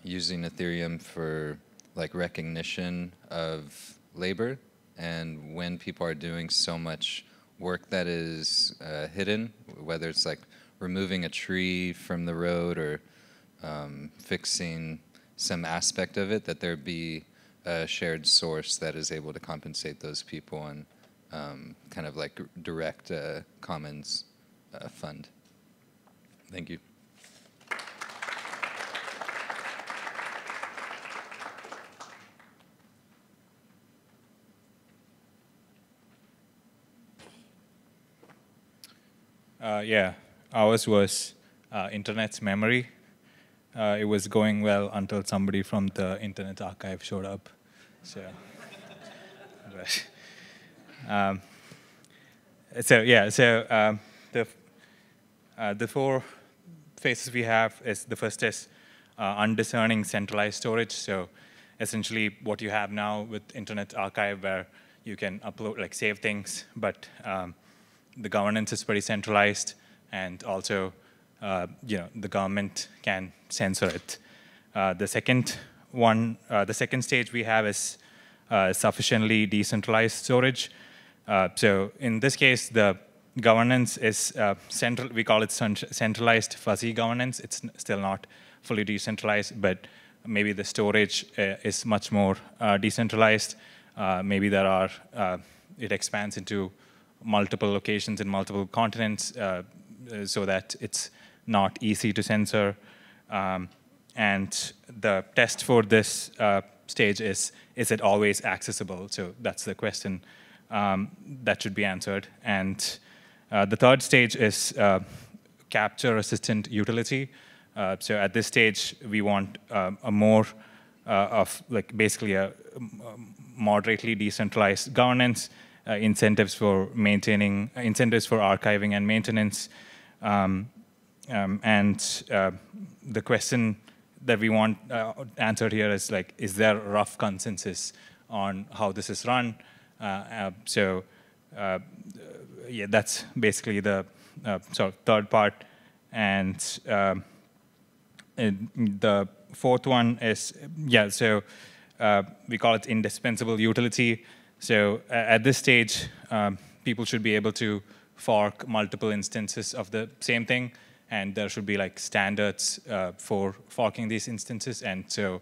using Ethereum for like recognition of labor, and when people are doing so much work that is hidden, whether it's like removing a tree from the road or fixing some aspect of it, that there be a shared source that is able to compensate those people and kind of like direct a commons fund. Thank you. Yeah, ours was internet's memory. It was going well until somebody from the Internet Archive showed up. So, the 4 phases we have is, the first is undiscerning centralized storage. So essentially what you have now with Internet Archive, where you can upload, like save things, but the governance is pretty centralized, and also the government can censor it. The second stage we have is sufficiently decentralized storage. So in this case, the governance is central. We call it centralized fuzzy governance. It's still not fully decentralized, but maybe the storage is much more decentralized. Maybe there are, it expands into multiple locations in multiple continents, so that it's not easy to censor. And the test for this stage is it always accessible? So that's the question that should be answered. And the third stage is capture-resistant utility. So at this stage, we want a more of like basically a moderately decentralized governance, incentives for maintaining, incentives for archiving and maintenance. The question that we want answered here is like, is there a rough consensus on how this is run? Yeah, that's basically the sort of third part. And the fourth one is, yeah, so we call it indispensable utility. So at this stage, people should be able to fork multiple instances of the same thing, and there should be like standards for forking these instances, and so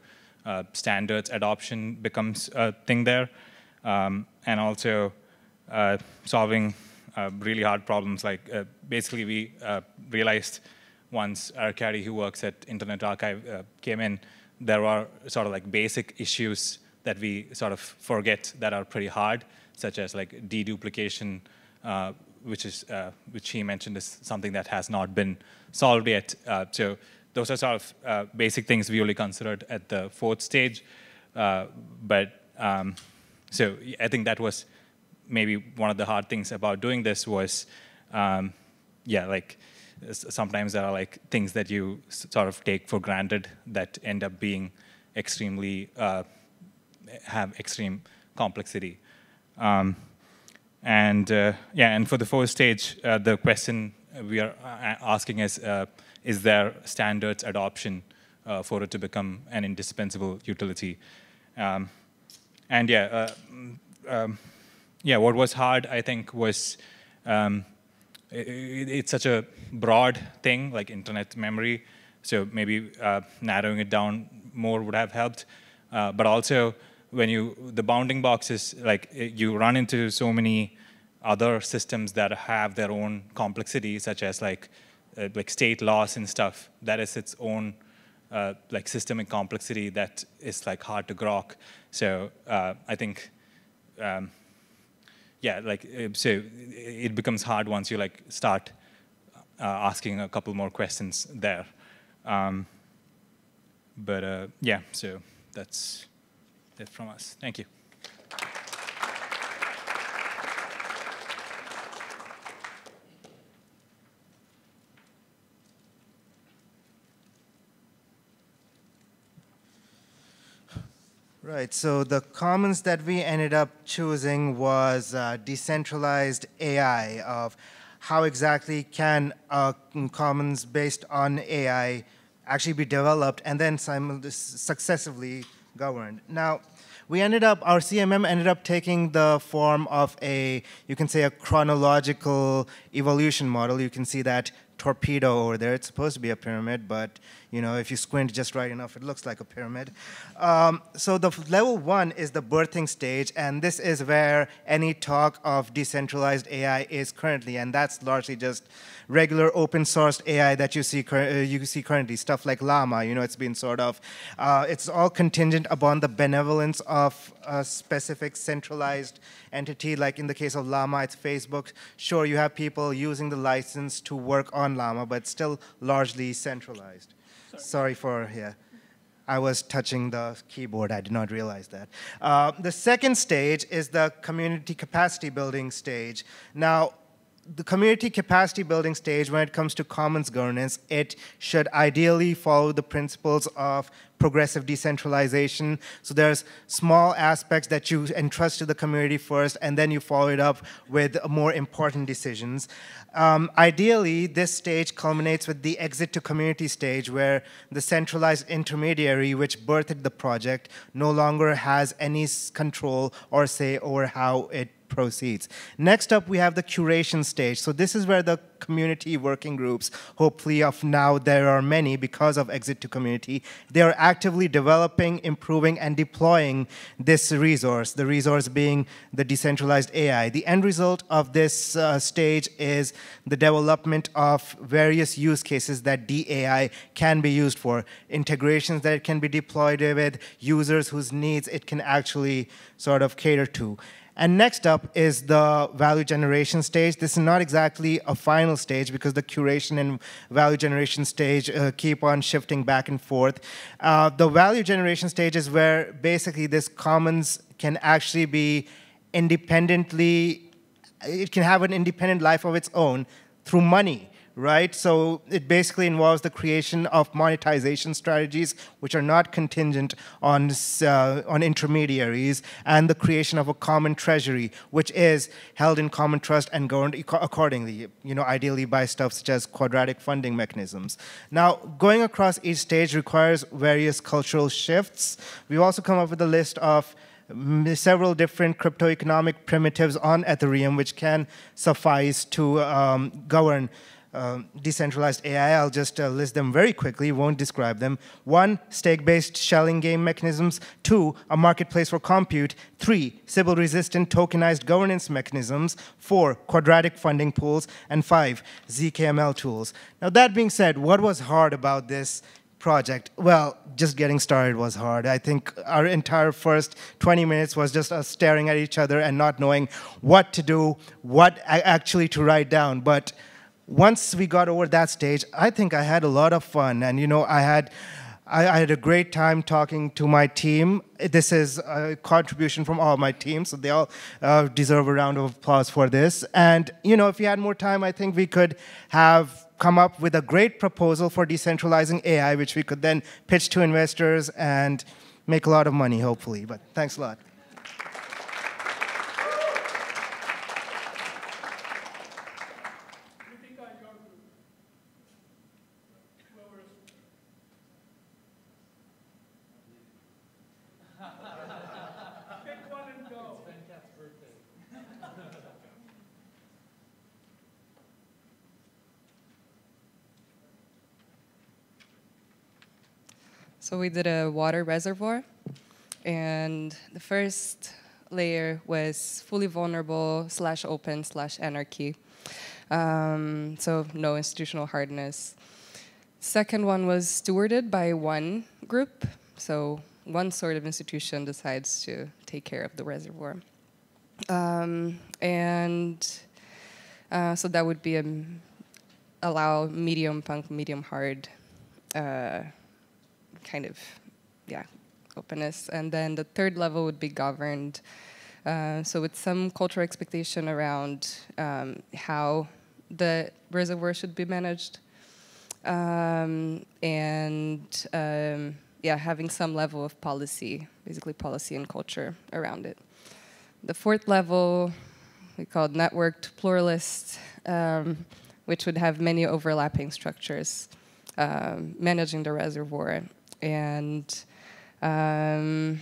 standards adoption becomes a thing there. And also solving really hard problems, like basically we realized once Arkady, who works at Internet Archive, came in, there are sort of like basic issues that we sort of forget that are pretty hard, such as like deduplication, which he mentioned is something that has not been solved yet. So those are sort of basic things we only considered at the fourth stage. So I think that was maybe one of the hard things about doing this was, yeah, like sometimes there are like things that you sort of take for granted that end up being extremely, have extreme complexity. Yeah, and for the fourth stage, the question we are asking is there standards adoption for it to become an indispensable utility? And yeah, yeah, what was hard, I think, was it's such a broad thing, like internet memory. So maybe narrowing it down more would have helped. But also, when the bounding box is like you run into so many other systems that have their own complexity, such as like state laws and stuff. That is its own like systemic complexity that is like hard to grok. So I think, yeah, like so it becomes hard once you like start asking a couple more questions there. But yeah, so that's it from us. Thank you. Right, so the commons that we ended up choosing was decentralized AI, of how exactly can commons based on AI actually be developed and then successively governed. Now, our CMM ended up taking the form of you can say a chronological evolution model. You can see that torpedo over there. It's supposed to be a pyramid, but if you squint just right enough, it looks like a pyramid. So the level 1 is the birthing stage, and this is where any talk of decentralized AI is currently, and that's largely just regular open sourced AI that you see currently, stuff like Llama. It's been sort of, it's all contingent upon the benevolence of a specific centralized entity. Like in the case of Llama, it's Facebook. Sure, you have people using the license to work on Llama, but still largely centralized. Sorry for, yeah. I was touching the keyboard. I did not realize that. The second stage is the community capacity building stage. Now, the community capacity building stage, when it comes to commons governance, it should ideally follow the principles of progressive decentralization. So there's small aspects that you entrust to the community first, and then you follow it up with more important decisions. Ideally, this stage culminates with the exit to community stage, where the centralized intermediary which birthed the project no longer has any control or say over how it proceeds. Next up, we have the curation stage. So this is where the community working groups, hopefully of now there are many because of exit to community, they are actively developing, improving, and deploying this resource, the resource being the decentralized AI. The end result of this stage is the development of various use cases that DAI can be used for, integrations that it can be deployed with, users whose needs it can actually sort of cater to. And next up is the value generation stage. This is not exactly a final stage because the curation and value generation stage keep on shifting back and forth. The value generation stage is where basically this commons can actually be independently, it can have an independent life of its own through money. Right? So it basically involves the creation of monetization strategies which are not contingent on intermediaries, and the creation of a common treasury which is held in common trust and governed accordingly, ideally by stuff such as quadratic funding mechanisms. Now, going across each stage requires various cultural shifts. We've also come up with a list of several different crypto-economic primitives on Ethereum which can suffice to govern decentralized AI. I'll just list them very quickly, won't describe them. 1, stake-based shelling game mechanisms. 2, a marketplace for compute. 3, Sybil-resistant tokenized governance mechanisms. 4, quadratic funding pools. And 5, zkML tools. Now that being said, what was hard about this project? Well, just getting started was hard. I think our entire first 20 minutes was just us staring at each other and not knowing what to do, what actually to write down. But once we got over that stage, I think I had a lot of fun. And, I had a great time talking to my team. This is a contribution from all my team, so they all deserve a round of applause for this. And, if we had more time, I think we could have come up with a great proposal for decentralizing AI, which we could then pitch to investors and make a lot of money, hopefully. But thanks a lot. So we did a water reservoir, and the first layer was fully vulnerable / open / anarchy. So no institutional hardness. Second one was stewarded by one group. So one sort of institution decides to take care of the reservoir. So that would be allow medium punk, medium hard kind of, openness. And then the third level would be governed. So with some cultural expectation around how the reservoir should be managed. Having some level of policy, basically policy and culture around it. The fourth level, we called networked pluralist, which would have many overlapping structures managing the reservoir. And and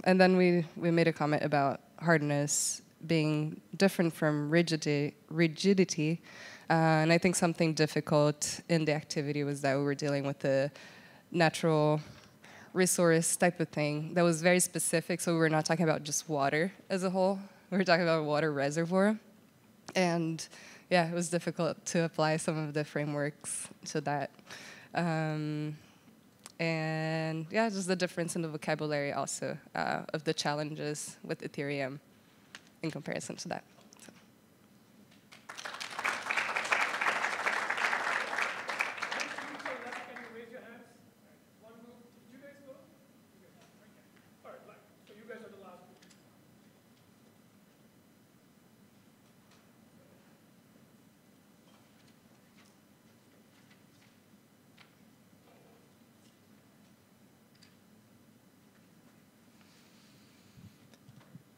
then we made a comment about hardness being different from rigidity. And I think something difficult in the activity was that we were dealing with a natural resource type of thing that was very specific. So we were not talking about just water as a whole. We were talking about a water reservoir. And it was difficult to apply some of the frameworks to that. Just the difference in the vocabulary also of the challenges with Ethereum in comparison to that.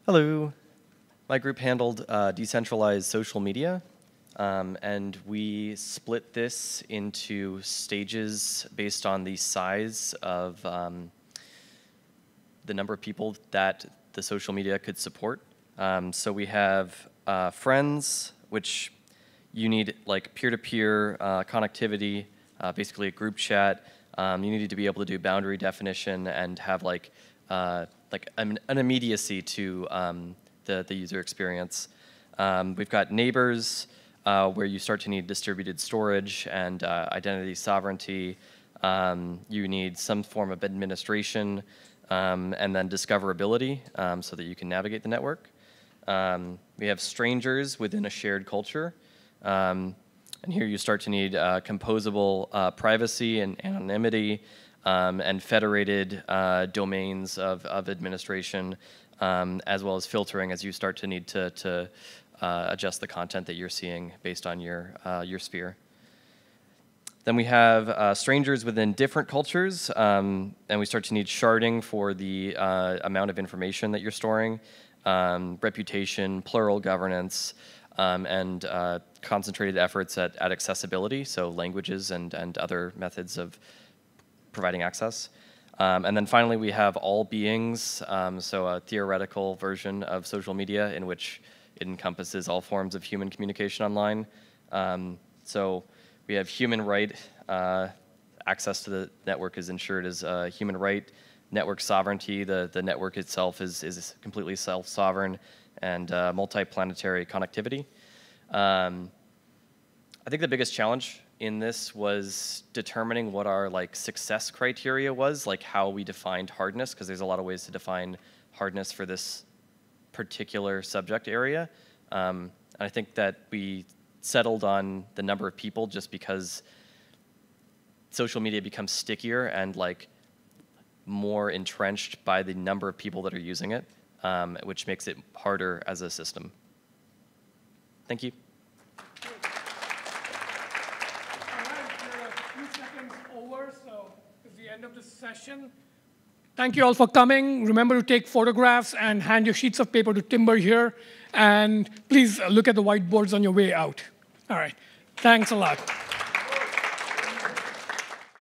Hello. My group handled decentralized social media, and we split this into stages based on the size of the number of people that the social media could support. So we have friends, which you need like peer-to-peer connectivity, basically a group chat. You need to be able to do boundary definition and have like an immediacy to the user experience. We've got neighbors, where you start to need distributed storage and identity sovereignty. You need some form of administration, and then discoverability, so that you can navigate the network. We have strangers within a shared culture. And here you start to need composable privacy and anonymity, and federated domains of administration, as well as filtering as you start to need to adjust the content that you're seeing based on your sphere. Then we have strangers within different cultures, and we start to need sharding for the amount of information that you're storing, reputation, plural governance, and concentrated efforts at accessibility, so languages and other methods of providing access. And then finally, we have all beings, so a theoretical version of social media in which it encompasses all forms of human communication online. So we have human right, access to the network is ensured as a human right, network sovereignty, the network itself is completely self-sovereign, and multi-planetary connectivity. I think the biggest challenge in this was determining what our success criteria was, like how we defined hardness, because there's a lot of ways to define hardness for this particular subject area. And I think that we settled on the number of people just because social media becomes stickier and more entrenched by the number of people that are using it, which makes it harder as a system. Thank you. Of this session. Thank you all for coming. Remember to take photographs and hand your sheets of paper to Timber here. And please look at the whiteboards on your way out. All right. Thanks a lot.